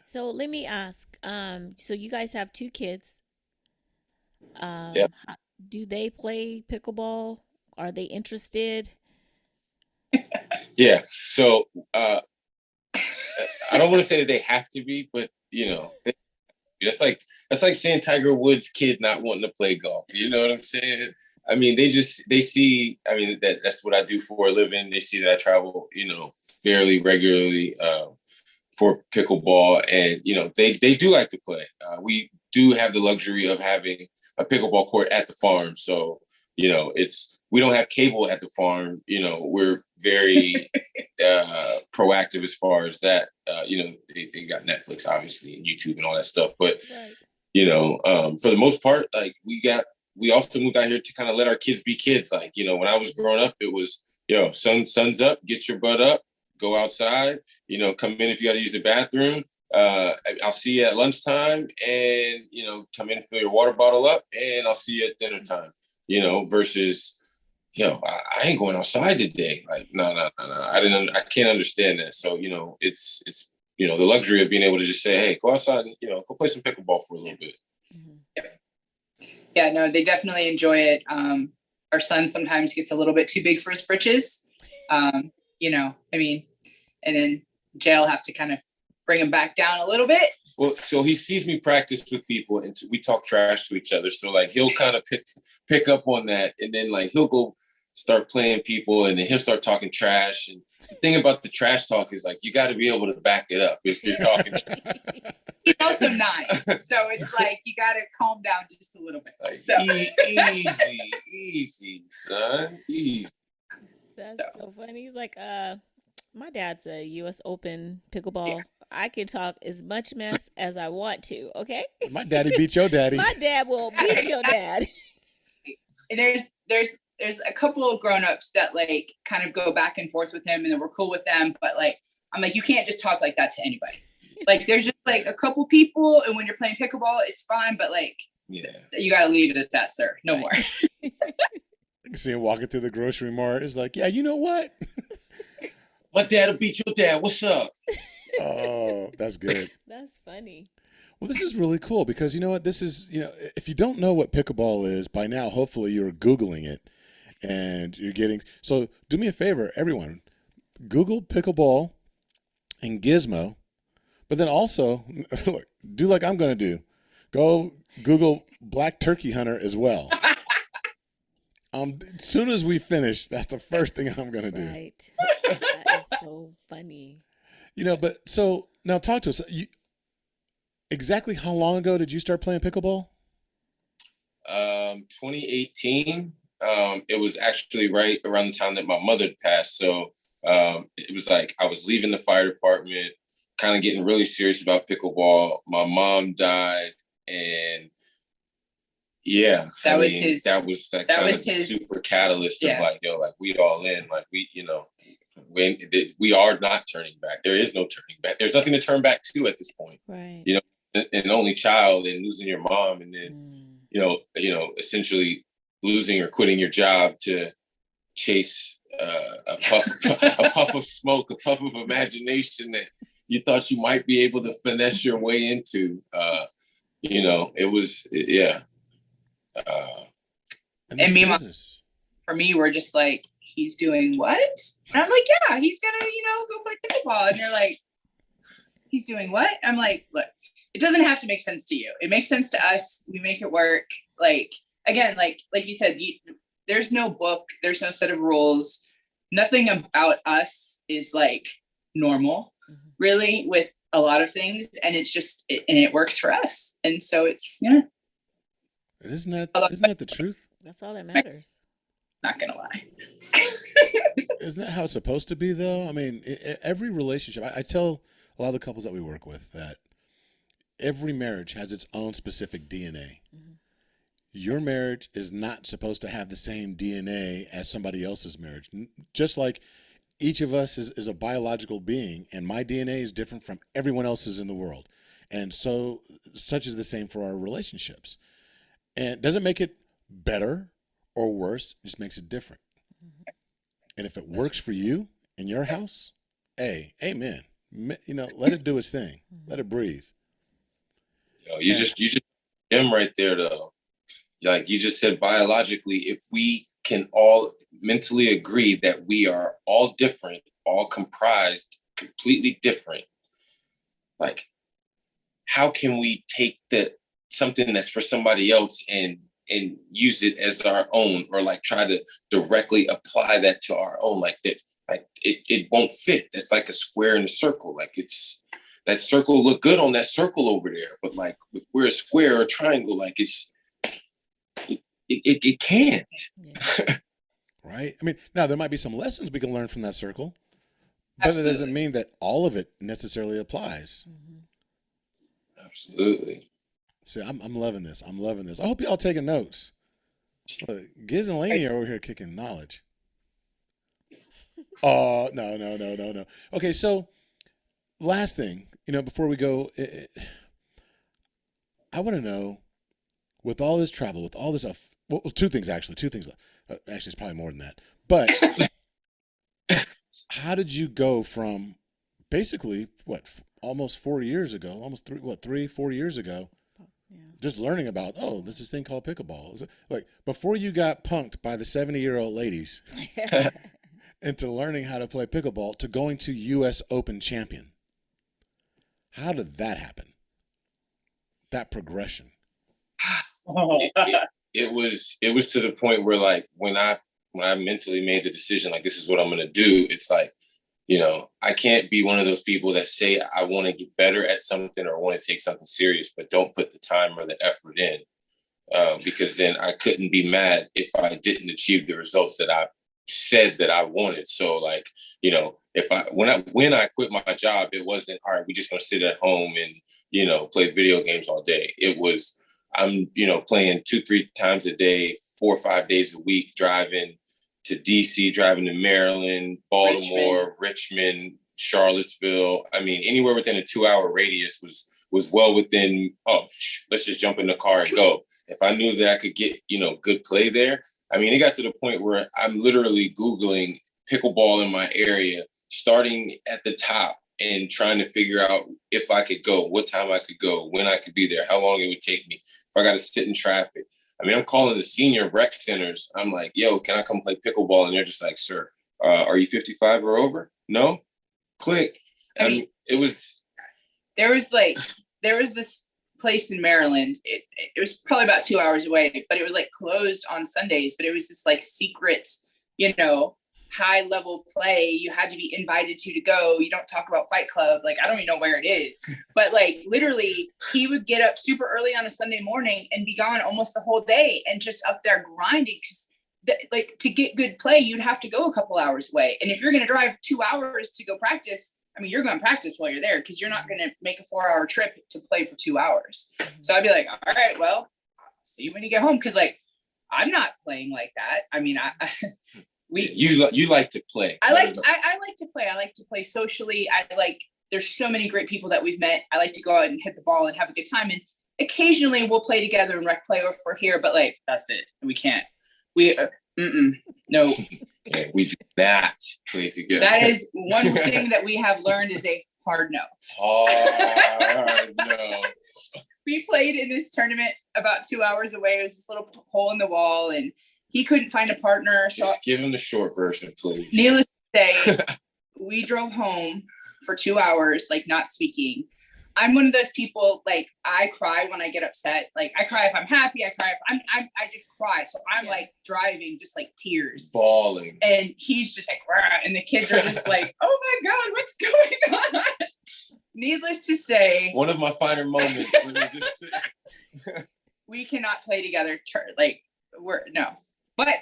So let me ask, so you guys have 2 kids. Do they play pickleball? Are they interested? Yeah. So I don't want to say that they have to be, but that's like saying Tiger Woods' kid not wanting to play golf. You know what I'm saying? I mean, they see, that's what I do for a living. They see that I travel, fairly regularly for pickleball, and they do like to play. We do have the luxury of having a pickleball court at the farm, so we don't have cable at the farm. We're very proactive as far as that. They got Netflix, obviously, and YouTube and all that stuff. But, for the most part, like we also moved out here to kind of let our kids be kids. Like, when I was growing up, it was, sun's up, get your butt up, go outside, come in if you got to use the bathroom. I'll see you at lunchtime and, come in and fill your water bottle up, and I'll see you at dinner time, versus, I ain't going outside today. Like, no. I can't understand that. So, it's the luxury of being able to just say, hey, go outside and, go play some pickleball for a little bit. Mm-hmm. Yeah, no, they definitely enjoy it. Our son sometimes gets a little bit too big for his britches. And then Jay will have to kind of bring him back down a little bit. Well, so he sees me practice with people and we talk trash to each other. So like, he'll kind of pick up on that. And then like, he'll go start playing people, and then he'll start talking trash. And the thing about the trash talk is like, you got to be able to back it up if you're talking trash. He's also 9, so it's like you got to calm down just a little bit. Like, So. easy, son, easy. That's so funny. He's like, my dad's a U.S. Open pickleball. Yeah. I can talk as much mess as I want to. Okay. My daddy beat your daddy. My dad will beat your dad. And there's a couple of grown-ups that like kind of go back and forth with him, and then we're cool with them. But like, I'm like, you can't just talk like that to anybody. Like, there's just like a couple people, and when you're playing pickleball, it's fine. But like, yeah, you got to leave it at that, sir. No more. You can see him walking through the grocery mart. It's like, yeah, you know what? My dad'll beat your dad. What's up? Oh, that's good. That's funny. Well, this is really cool because you know what? This is, you know, if you don't know what pickleball is by now, hopefully you're Googling it and you're getting. So do me a favor, everyone. Google pickleball and Gizmo, but then also look, do like I'm going to do. Go Google Black Turkey Hunter as well. As soon as we finish, that's the first thing I'm going to do. Right. That is so funny. You know, but so now talk to us. Exactly how long ago did you start playing pickleball? 2018. It was actually right around the time that my mother passed. So it was like I was leaving the fire department, kind of getting really serious about pickleball. My mom died, and yeah, that was his super catalyst of like, yo, like we all in, like we, you know, when we are not turning back. There is no turning back. There's nothing to turn back to at this point. Right. You know, an only child and losing your mom, and then you know, essentially losing or quitting your job to chase a puff of smoke, a puff of imagination that you thought you might be able to finesse your way into. You know, it was yeah. And me, for me, we're just like, he's doing what? And I'm like, yeah, he's gonna, you know, go play pickleball. And they're like, he's doing what? I'm like, look, it doesn't have to make sense to you. It makes sense to us. We make it work. Like, again, like you said, there's no book. There's no set of rules. Nothing about us is like normal, really, with a lot of things. And it's just, and it works for us. And so it's, yeah. Isn't that the truth? That's all that matters. Not gonna lie. Isn't that how it's supposed to be, though? I mean, every relationship, I tell a lot of the couples that we work with that every marriage has its own specific DNA. Mm-hmm. Your marriage is not supposed to have the same DNA as somebody else's marriage. Just like each of us is a biological being, and my DNA is different from everyone else's in the world. And so such is the same for our relationships. And it doesn't make it better or worse, it just makes it different. Mm-hmm. And if it works for you in your house, amen. You know, let it do its thing. Let it breathe. Yo, you just him right there though. Like you just said, biologically, if we can all mentally agree that we are all different, all comprised, completely different, like how can we take something that's for somebody else and use it as our own, or like try to directly apply that to our own, like that, like it won't fit. It's like a square in a circle. Like it's that circle look good on that circle over there, but like if we're a square or a triangle, like it can't. Yeah. Right. I mean, now there might be some lessons we can learn from that circle, but Absolutely. It doesn't mean that all of it necessarily applies. Mm-hmm. Absolutely. See, I'm loving this. I'm loving this. I hope y'all taking notes. Look, Giz and Laine are over here kicking knowledge. Oh, no. Okay, so last thing, you know, before we go, I want to know, with all this travel, with all this stuff, well, two things. Actually, it's probably more than that. But how did you go from basically, almost 4 years ago, almost 4 years ago, just learning about, there's this thing called pickleball. Like, before you got punked by the 70-year-old ladies into learning how to play pickleball to going to U.S. Open champion. How did that happen? That progression. It was to the point where, like, when I when I mentally made the decision, like, this is what I'm going to do, it's like, you know, I can't be one of those people that say I want to get better at something or want to take something serious, but don't put the time or the effort in. Because then I couldn't be mad if I didn't achieve the results that I said that I wanted. So, like, you know, when I quit my job, it wasn't, all right, we're just going to sit at home and, you know, play video games all day. It was, I'm, you know, playing 2-3 times a day, 4 or 5 days a week, driving to DC, driving to Maryland, Baltimore, Richmond, Charlottesville. I mean, anywhere within a 2-hour radius was well within, let's just jump in the car and go. If I knew that I could get, you know, good play there. I mean, it got to the point where I'm literally Googling pickleball in my area, starting at the top and trying to figure out if I could go, what time I could go, when I could be there, how long it would take me, if I got to sit in traffic. I mean, I'm calling the senior rec centers. I'm like, yo, can I come play pickleball? And they're just like, sir, are you 55 or over? No? Click. I mean, there was this place in Maryland. It was probably about 2 hours away, but it was like closed on Sundays, but it was this like secret, you know, high level play you had to be invited to go. You don't talk about Fight Club. Like, I don't even know where it is, but like literally he would get up super early on a Sunday morning and be gone almost the whole day and just up there grinding. Cause like to get good play, you'd have to go a couple hours away. And if you're going to drive 2 hours to go practice, I mean, you're going to practice while you're there because you're not going to make a 4-hour trip to play for 2 hours. So I'd be like, all right, well, I'll see you when you get home. Cause like, I'm not playing like that. I mean, you like to play. I like to play. I like to play socially. There's so many great people that we've met. I like to go out and hit the ball and have a good time. And occasionally we'll play together and rec play for here, but like, that's it. We can't, no. Yeah, we do not play together. That is one thing that we have learned is a hard no. Hard no. We played in this tournament about 2 hours away. It was this little hole in the wall and he couldn't find a partner. Just give him the short version, please. Needless to say, we drove home for 2 hours, like not speaking. I'm one of those people, like I cry when I get upset. Like I cry if I'm happy. I cry if I just cry. So I'm like driving, just like tears, bawling. And he's just like, rah, and the kids are just like, oh my God, what's going on? Needless to say, one of my finer moments. We cannot play together. No. But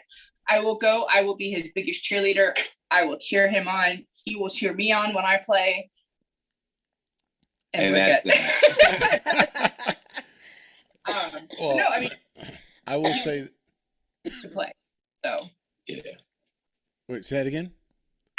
I will go. I will be his biggest cheerleader. I will cheer him on. He will cheer me on when I play. And that's that. No, I mean, I will say to play. So yeah. Wait, say it again.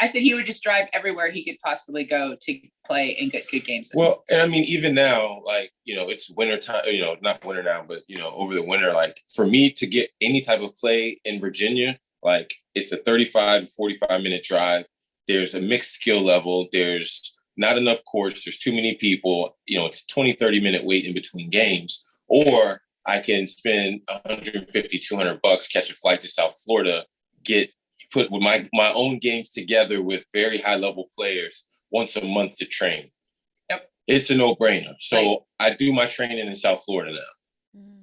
I said he would just drive everywhere he could possibly go to play and get good games. Well, and I mean, even now, like, you know, it's winter time, you know, not winter now, but, you know, over the winter, like for me to get any type of play in Virginia, like it's a 35 to 45 minute drive. There's a mixed skill level. There's not enough courts. There's too many people. You know, it's 20, 30 minute wait in between games. Or I can spend $150, $200, catch a flight to South Florida, put with my own games together with very high level players once a month to train. Yep. It's a no-brainer. So I do my training in South Florida now.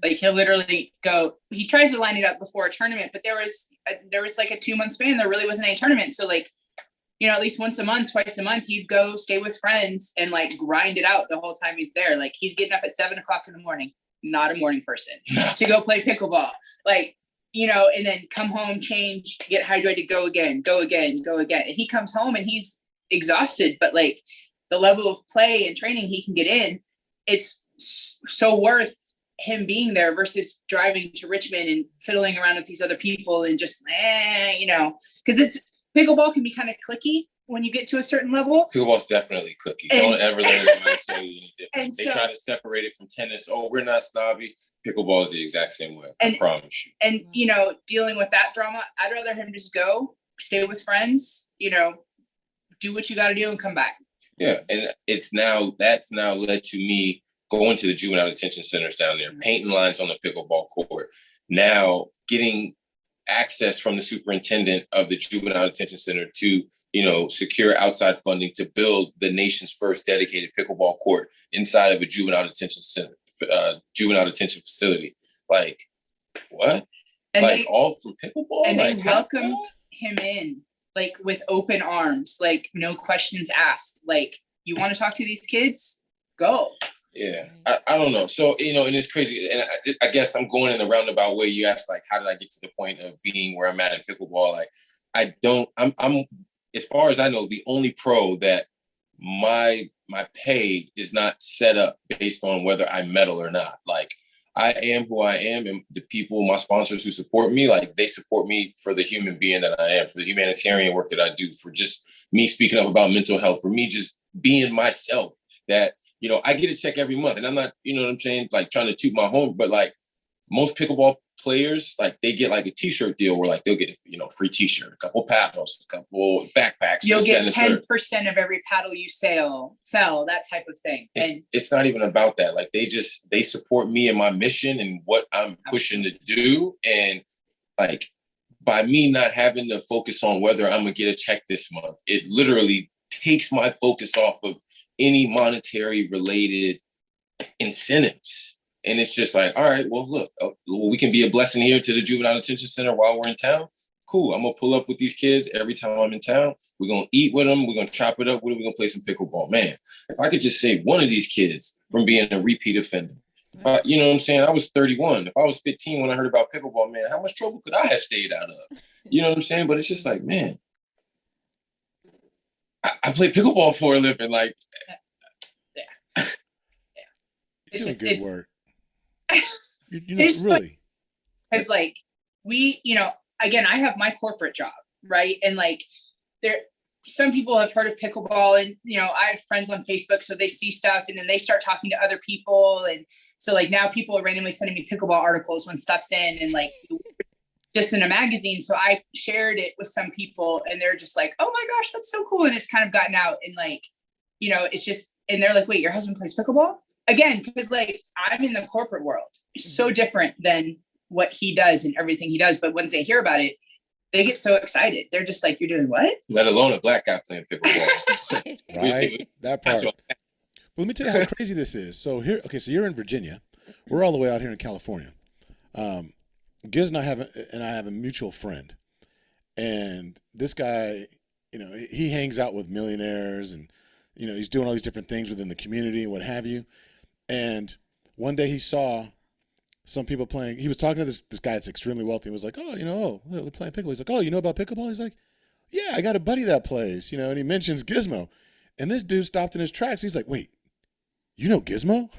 Like he'll literally go, he tries to line it up before a tournament, but there was like a 2 month span. There really wasn't any tournament. So like, you know, at least once a month, twice a month, he'd go stay with friends and like grind it out the whole time he's there. Like he's getting up at 7 o'clock in the morning, not a morning person, to go play pickleball. Like, you know, and then come home, change, get hydrated, go again. And he comes home and he's exhausted, but like the level of play and training he can get in, it's so worth him being there versus driving to Richmond and fiddling around with these other people and just, you know, because pickleball can be kind of cliquey when you get to a certain level. Pickleball's definitely cliquey. Don't ever let anybody tell you any different. They try to separate it from tennis. Oh, we're not snobby. Pickleball is the exact same way. I promise you. And, you know, dealing with that drama, I'd rather him just go, stay with friends, you know, do what you got to do and come back. Yeah. And that's now led to me going to the juvenile detention centers down there, painting lines on the pickleball court, now getting access from the superintendent of the juvenile detention center to, you know, secure outside funding to build the nation's first dedicated pickleball court inside of a juvenile detention center, juvenile detention facility. Like, what? And like all from pickleball? And like, they welcomed him in like with open arms, like no questions asked. Like, you want to talk to these kids? Go. Yeah, I don't know. So, you know, and it's crazy. And I guess I'm going in a roundabout way. You asked, like, how did I get to the point of being where I'm at in pickleball? Like, I'm as far as I know, the only pro that my pay is not set up based on whether I medal or not. Like, I am who I am, and the people, my sponsors who support me, like, they support me for the human being that I am, for the humanitarian work that I do, for just me speaking up about mental health, for me just being myself. That, you know, I get a check every month, and I'm not, you know what I'm saying, like trying to toot my home, but like most pickleball players, like they get like a t-shirt deal where like they'll get, you know, free t-shirt, a couple paddles, a couple backpacks. You'll get 10% of every paddle you sell, that type of thing. And it's not even about that. Like they support me and my mission and what I'm pushing to do. And like, by me not having to focus on whether I'm gonna get a check this month, it literally takes my focus off of any monetary related incentives. And it's just like, all right, well, look, we can be a blessing here to the Juvenile Detention Center while we're in town. Cool. I'm going to pull up with these kids every time I'm in town. We're going to eat with them. We're going to chop it up with them. We're going to play some pickleball. Man, if I could just save one of these kids from being a repeat offender. You know what I'm saying? I was 31. If I was 15 when I heard about pickleball, man, how much trouble could I have stayed out of? You know what I'm saying? But it's just like, man, I play pickleball for a living. Like, yeah. It's just good work. You know, it's really. Because like we, you know, again, I have my corporate job, right? And like some people have heard of pickleball, and you know, I have friends on Facebook, so they see stuff and then they start talking to other people. And so like now people are randomly sending me pickleball articles when stuff's in, and like just in a magazine. So I shared it with some people and they're just like, oh my gosh, that's so cool. And it's kind of gotten out, and like, you know, it's just, and they're like, wait, your husband plays pickleball? Again, because like I'm in the corporate world, it's so different than what he does and everything he does. But when they hear about it, they get so excited. They're just like, you're doing what? Let alone a black guy playing pickleball. Right? That part. Well, let me tell you how crazy this is. So here, okay, so you're in Virginia. We're all the way out here in California. Giz and I have a mutual friend. And this guy, you know, he hangs out with millionaires, and, you know, he's doing all these different things within the community and what have you. And one day he saw some people playing. He was talking to this guy that's extremely wealthy. He was like, oh, you know, they're playing pickleball. He's like, oh, you know about pickleball? He's like, yeah, I got a buddy that plays, you know, and he mentions Gizmo. And this dude stopped in his tracks. He's like, wait, you know Gizmo?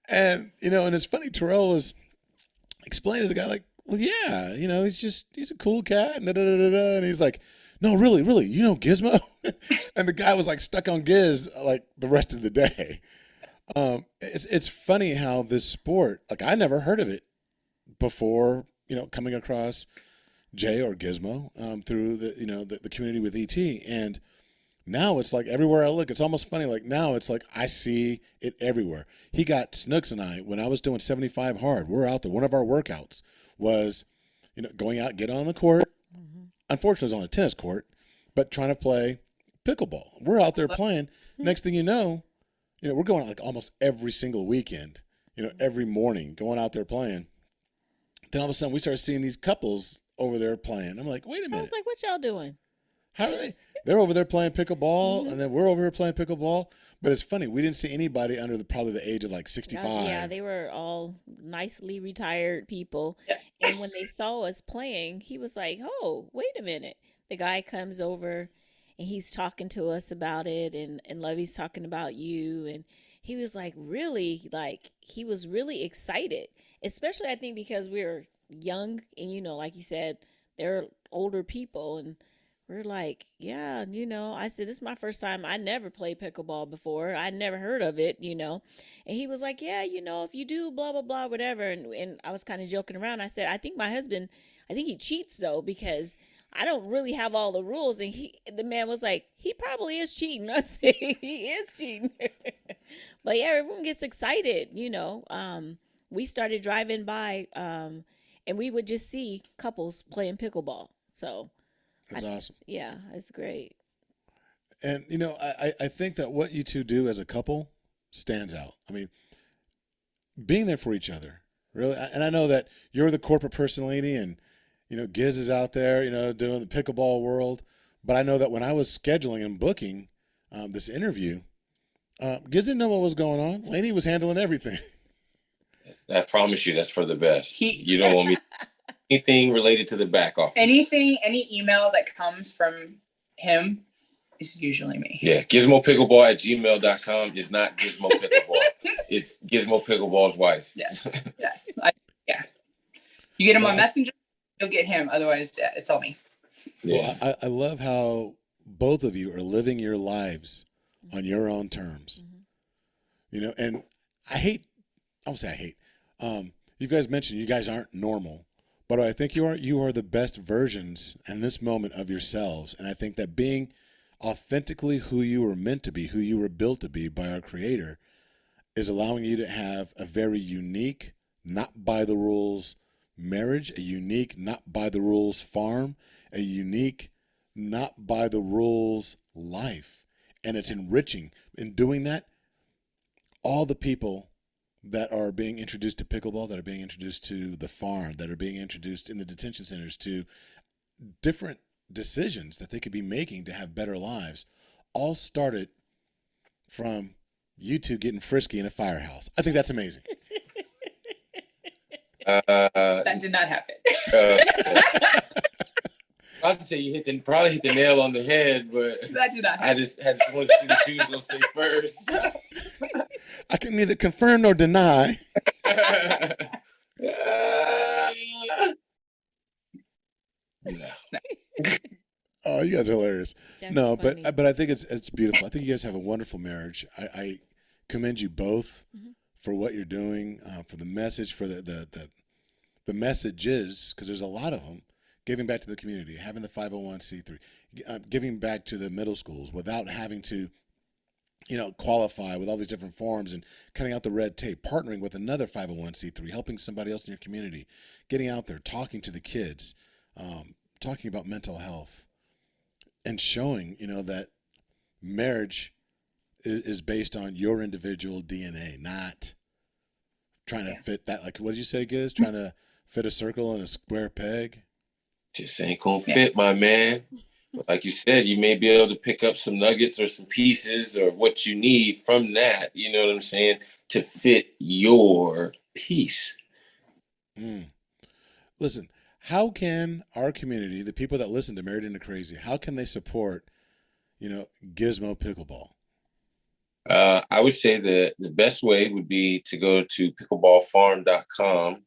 And, you know, and it's funny, Terrell was explaining to the guy, like, well, yeah, you know, he's a cool cat. And he's like, no, really, you know Gizmo? And the guy was like stuck on Giz like the rest of the day. It's funny how this sport, like I never heard of it before, you know, coming across Jay or Gizmo through the community with ET. And now it's like everywhere I look, it's almost funny. Like now it's like I see it everywhere. He got Snooks and I, when I was doing 75 hard, we're out there. One of our workouts was, you know, going out, get on the court. Mm-hmm. Unfortunately, it was on a tennis court, but trying to play pickleball. We're out there playing. Next thing you know, we're going out like almost every single weekend, you know, every morning going out there playing. Then all of a sudden we started seeing these couples over there playing. I'm like, wait a minute. I was like, what y'all doing? How are they? They're over there playing pickleball, and then we're over here playing pickleball. But it's funny, we didn't see anybody under probably the age of like 65. Yeah, they were all nicely retired people. Yes. And when they saw us playing, he was like, oh, wait a minute. The guy comes over and he's talking to us about it, and Lovey's talking about you. And he was like, really? Like, he was really excited, especially I think because we were young and, you know, like you said, they're older people. And we're like, yeah, you know, I said, this is my first time. I never played pickleball before. I never heard of it, you know. And he was like, yeah, you know, if you do blah, blah, blah, whatever. And I was kind of joking around. I said, I think my husband, I think he cheats, though, because I don't really have all the rules. And the man was like, he probably is cheating. I said, he is cheating. But yeah, everyone gets excited, you know. We started driving by and we would just see couples playing pickleball. So that's awesome. Yeah, it's great. And, you know, I think that what you two do as a couple stands out. I mean, being there for each other, Really. And I know that you're the corporate person, Laine, and, Giz is out there, doing the pickleball world. But I know that when I was scheduling and booking this interview, Giz didn't know what was going on. Laine was handling everything. I promise you, that's for the best. He- You don't want me anything related to the back office. Any email that comes from him is usually me. Yeah, gizmopickleball@gmail.com is not Gizmo Pickleball. It's Gizmo Pickleball's wife. Yes. Yeah. You get him on Messenger, you'll get him. Otherwise, yeah, it's all me. Yeah. Well, I love how both of you are living your lives on your own terms. And I won't say I hate. You guys mentioned you guys aren't normal, but I think you are the best versions in this moment of yourselves. And I think that being authentically who you were meant to be, who you were built to be by our Creator, is allowing you to have a very unique, not by the rules marriage, a unique, not by the rules farm, a unique, not by the rules life. And it's enriching. In doing that, all the people that are being introduced to pickleball, that are being introduced to the farm, that are being introduced in the detention centers to different decisions that they could be making to have better lives, all started from you two getting frisky in a firehouse. I think that's amazing. That did not happen. I'd say you probably hit the nail on the head, but that did not happen. I just wanted to see what she was going to say first. I can neither confirm nor deny. Oh, you guys are hilarious. That's no, funny. but I think it's beautiful. I think you guys have a wonderful marriage. I commend you both for what you're doing, for the message, for the messages, because there's a lot of them. Giving back to the community, having the 501c3, giving back to the middle schools without having to, qualify with all these different forms and cutting out the red tape, partnering with another 501c3, helping somebody else in your community, getting out there, talking to the kids, talking about mental health, and showing, that marriage is based on your individual DNA, not trying to fit that. Like, what did you say, Giz? Trying to fit a circle in a square peg? Just ain't gonna fit, my man. But like you said, you may be able to pick up some nuggets or some pieces or what you need from that, you know what I'm saying, to fit your piece. Listen, how can our community, the people that listen to Married into Crazy, how can they support, Gizmo Pickleball? I would say that the best way would be to go to pickleballfarm.com.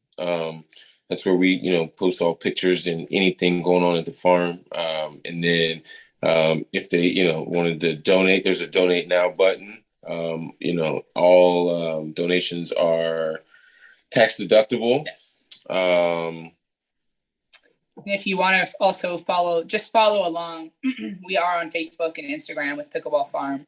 That's where we, post all pictures and anything going on at the farm. And then if they, wanted to donate, there's a donate now button. All donations are tax deductible. Yes. Um, And if you want to also follow along, we are on Facebook and Instagram with Pickleball Farm.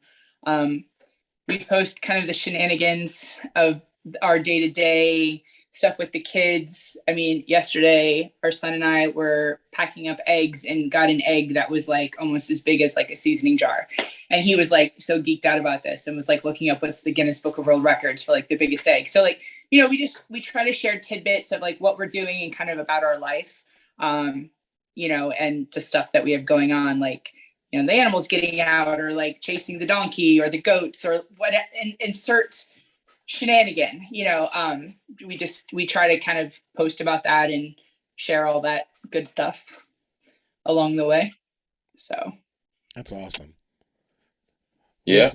We post kind of the shenanigans of our day-to-day stuff with the kids. I mean, yesterday, our son and I were packing up eggs and got an egg that was like almost as big as like a seasoning jar. And he was like so geeked out about this and was like looking up what's the Guinness Book of World Records for like the biggest egg. So like, we try to share tidbits of like what we're doing and kind of about our life, and the stuff that we have going on, like, the animals getting out or like chasing the donkey or the goats or what, and insert shenanigan, we try to kind of post about that and share all that good stuff along the way. So that's awesome. Yeah.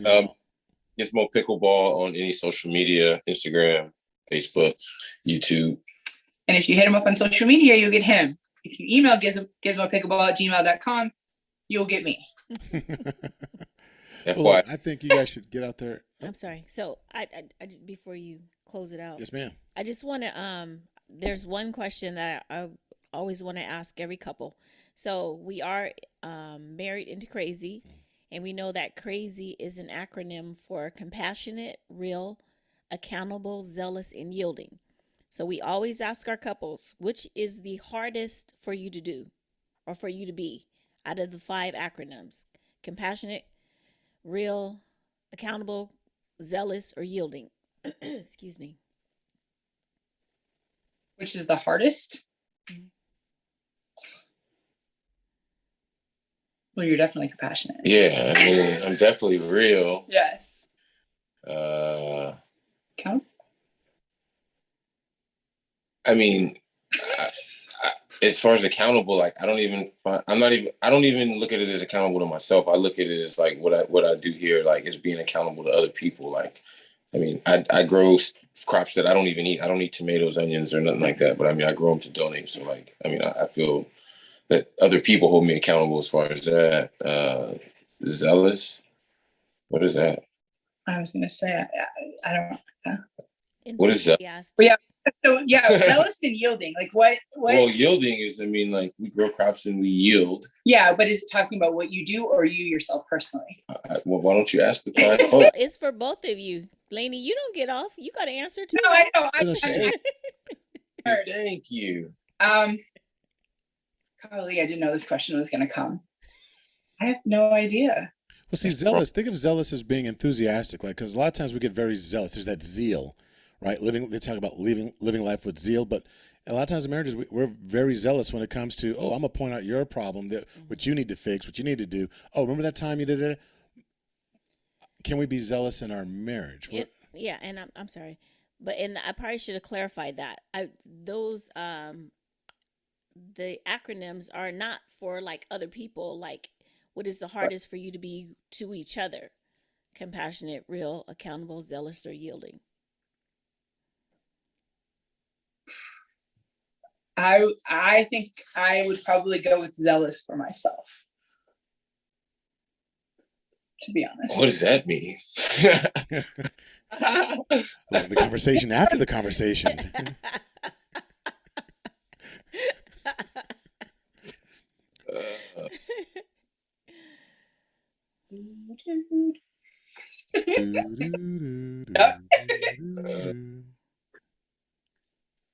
Gizmo Pickleball on any social media, Instagram, Facebook, YouTube. And if you hit him up on social media, you'll get him. If you email gizmopickleball@gmail.com, you'll get me. Well, look, I think you guys should get out there. I'm sorry. So I just, before you close it out. Yes, ma'am. I just want to, there's one question that I always want to ask every couple. So we are married into crazy, and we know that crazy is an acronym for compassionate, real, accountable, zealous, and yielding. So we always ask our couples, which is the hardest for you to do or for you to be out of the 5 acronyms? Compassionate, real, accountable, zealous, or yielding? Excuse me. Which is the hardest? Well, you're definitely compassionate. Yeah, I mean, I'm definitely real. Yes. Count? I mean, as far as accountable, like I don't even look at it as accountable to myself. I look at it as like what I do here, like is being accountable to other people. Like, I mean, I grow crops that I don't even eat. I don't eat tomatoes, onions, or nothing like that. But I mean, I grow them to donate. So like, I mean, I feel that other people hold me accountable as far as that. Zealous. What is that? I was gonna say I don't. What is that? Yeah. So yeah, zealous and yielding. Like what? Well, yielding is, I mean, like we grow crops and we yield. Yeah, but is it talking about what you do or you yourself personally? Well, why don't you ask the client? It's for both of you, Laine. You don't get off. You got to answer too. No, I know. Thank you. Golly, I didn't know this question was going to come. I have no idea. Well, see, zealous. Think of zealous as being enthusiastic, like because a lot of times we get very zealous. There's that zeal, right? They talk about living life with zeal, but a lot of times in marriages we're very zealous when it comes to, oh, I'm gonna point out your problem, that what you need to fix, what you need to do. Oh, remember that time you did it? Can we be zealous in our marriage? Yeah, and I'm sorry, but I probably should have clarified that. Those the acronyms are not for like other people. Like, what is the hardest for you to be to each other? Compassionate, real, accountable, zealous, or yielding? I think I would probably go with zealous for myself, to be honest. What does that mean? Like the conversation after the conversation.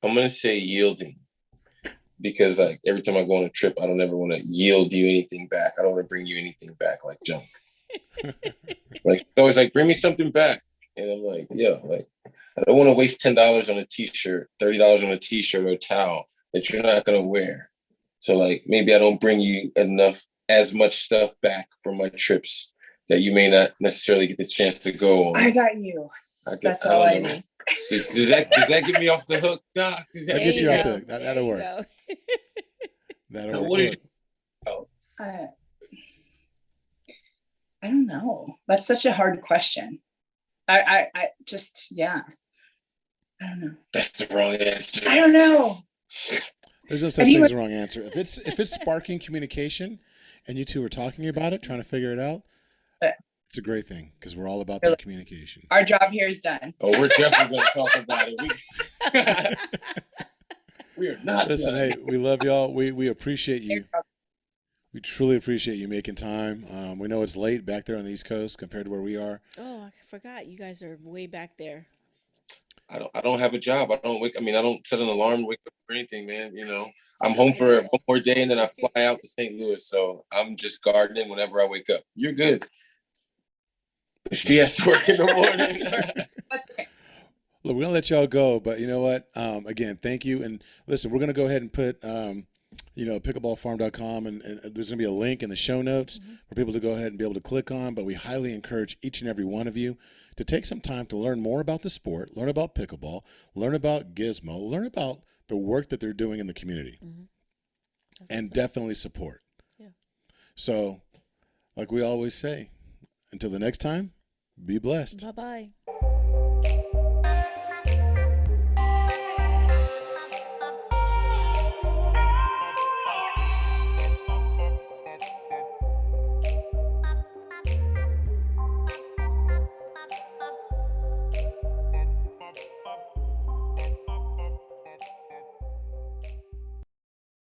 I'm gonna say yielding, because like every time I go on a trip, I don't ever want to yield you anything back. I don't want to bring you anything back like junk. Like it's always like, bring me something back, and I'm like, yo, like I don't want to waste $10 on a t-shirt, $30 on a t-shirt or a towel that you're not gonna wear. So like maybe I don't bring you as much stuff back from my trips that you may not necessarily get the chance to go on. I got you. That's all I need. Does that get me off the hook, Doc? Does that get you off the hook? That'll work. That'll work. What is I don't know. That's such a hard question. I just, yeah. I don't know. That's the wrong answer. I don't know. There's no such thing as a wrong answer. If it's sparking communication and you two are talking about it, trying to figure it out, it's a great thing because we're all about that communication. Our job here is done. Oh, we're definitely going to talk about it. We are not. Listen, hey, we love y'all. We appreciate you. We truly appreciate you making time. We know it's late back there on the East Coast compared to where we are. Oh, I forgot. You guys are way back there. I don't have a job. I don't set an alarm to wake up or anything, man. You know, I'm home for one more day and then I fly out to St. Louis. So I'm just gardening whenever I wake up. You're good. She has to work in the morning. That's okay. Look, we're going to let y'all go, but you know what? Again, thank you. And listen, we're going to go ahead and put, pickleballfarm.com, and there's going to be a link in the show notes for people to go ahead and be able to click on. But we highly encourage each and every one of you to take some time to learn more about the sport, learn about pickleball, learn about Gizmo, learn about the work that they're doing in the community, and definitely support. Yeah. So, like we always say, until the next time, be blessed. Bye-bye.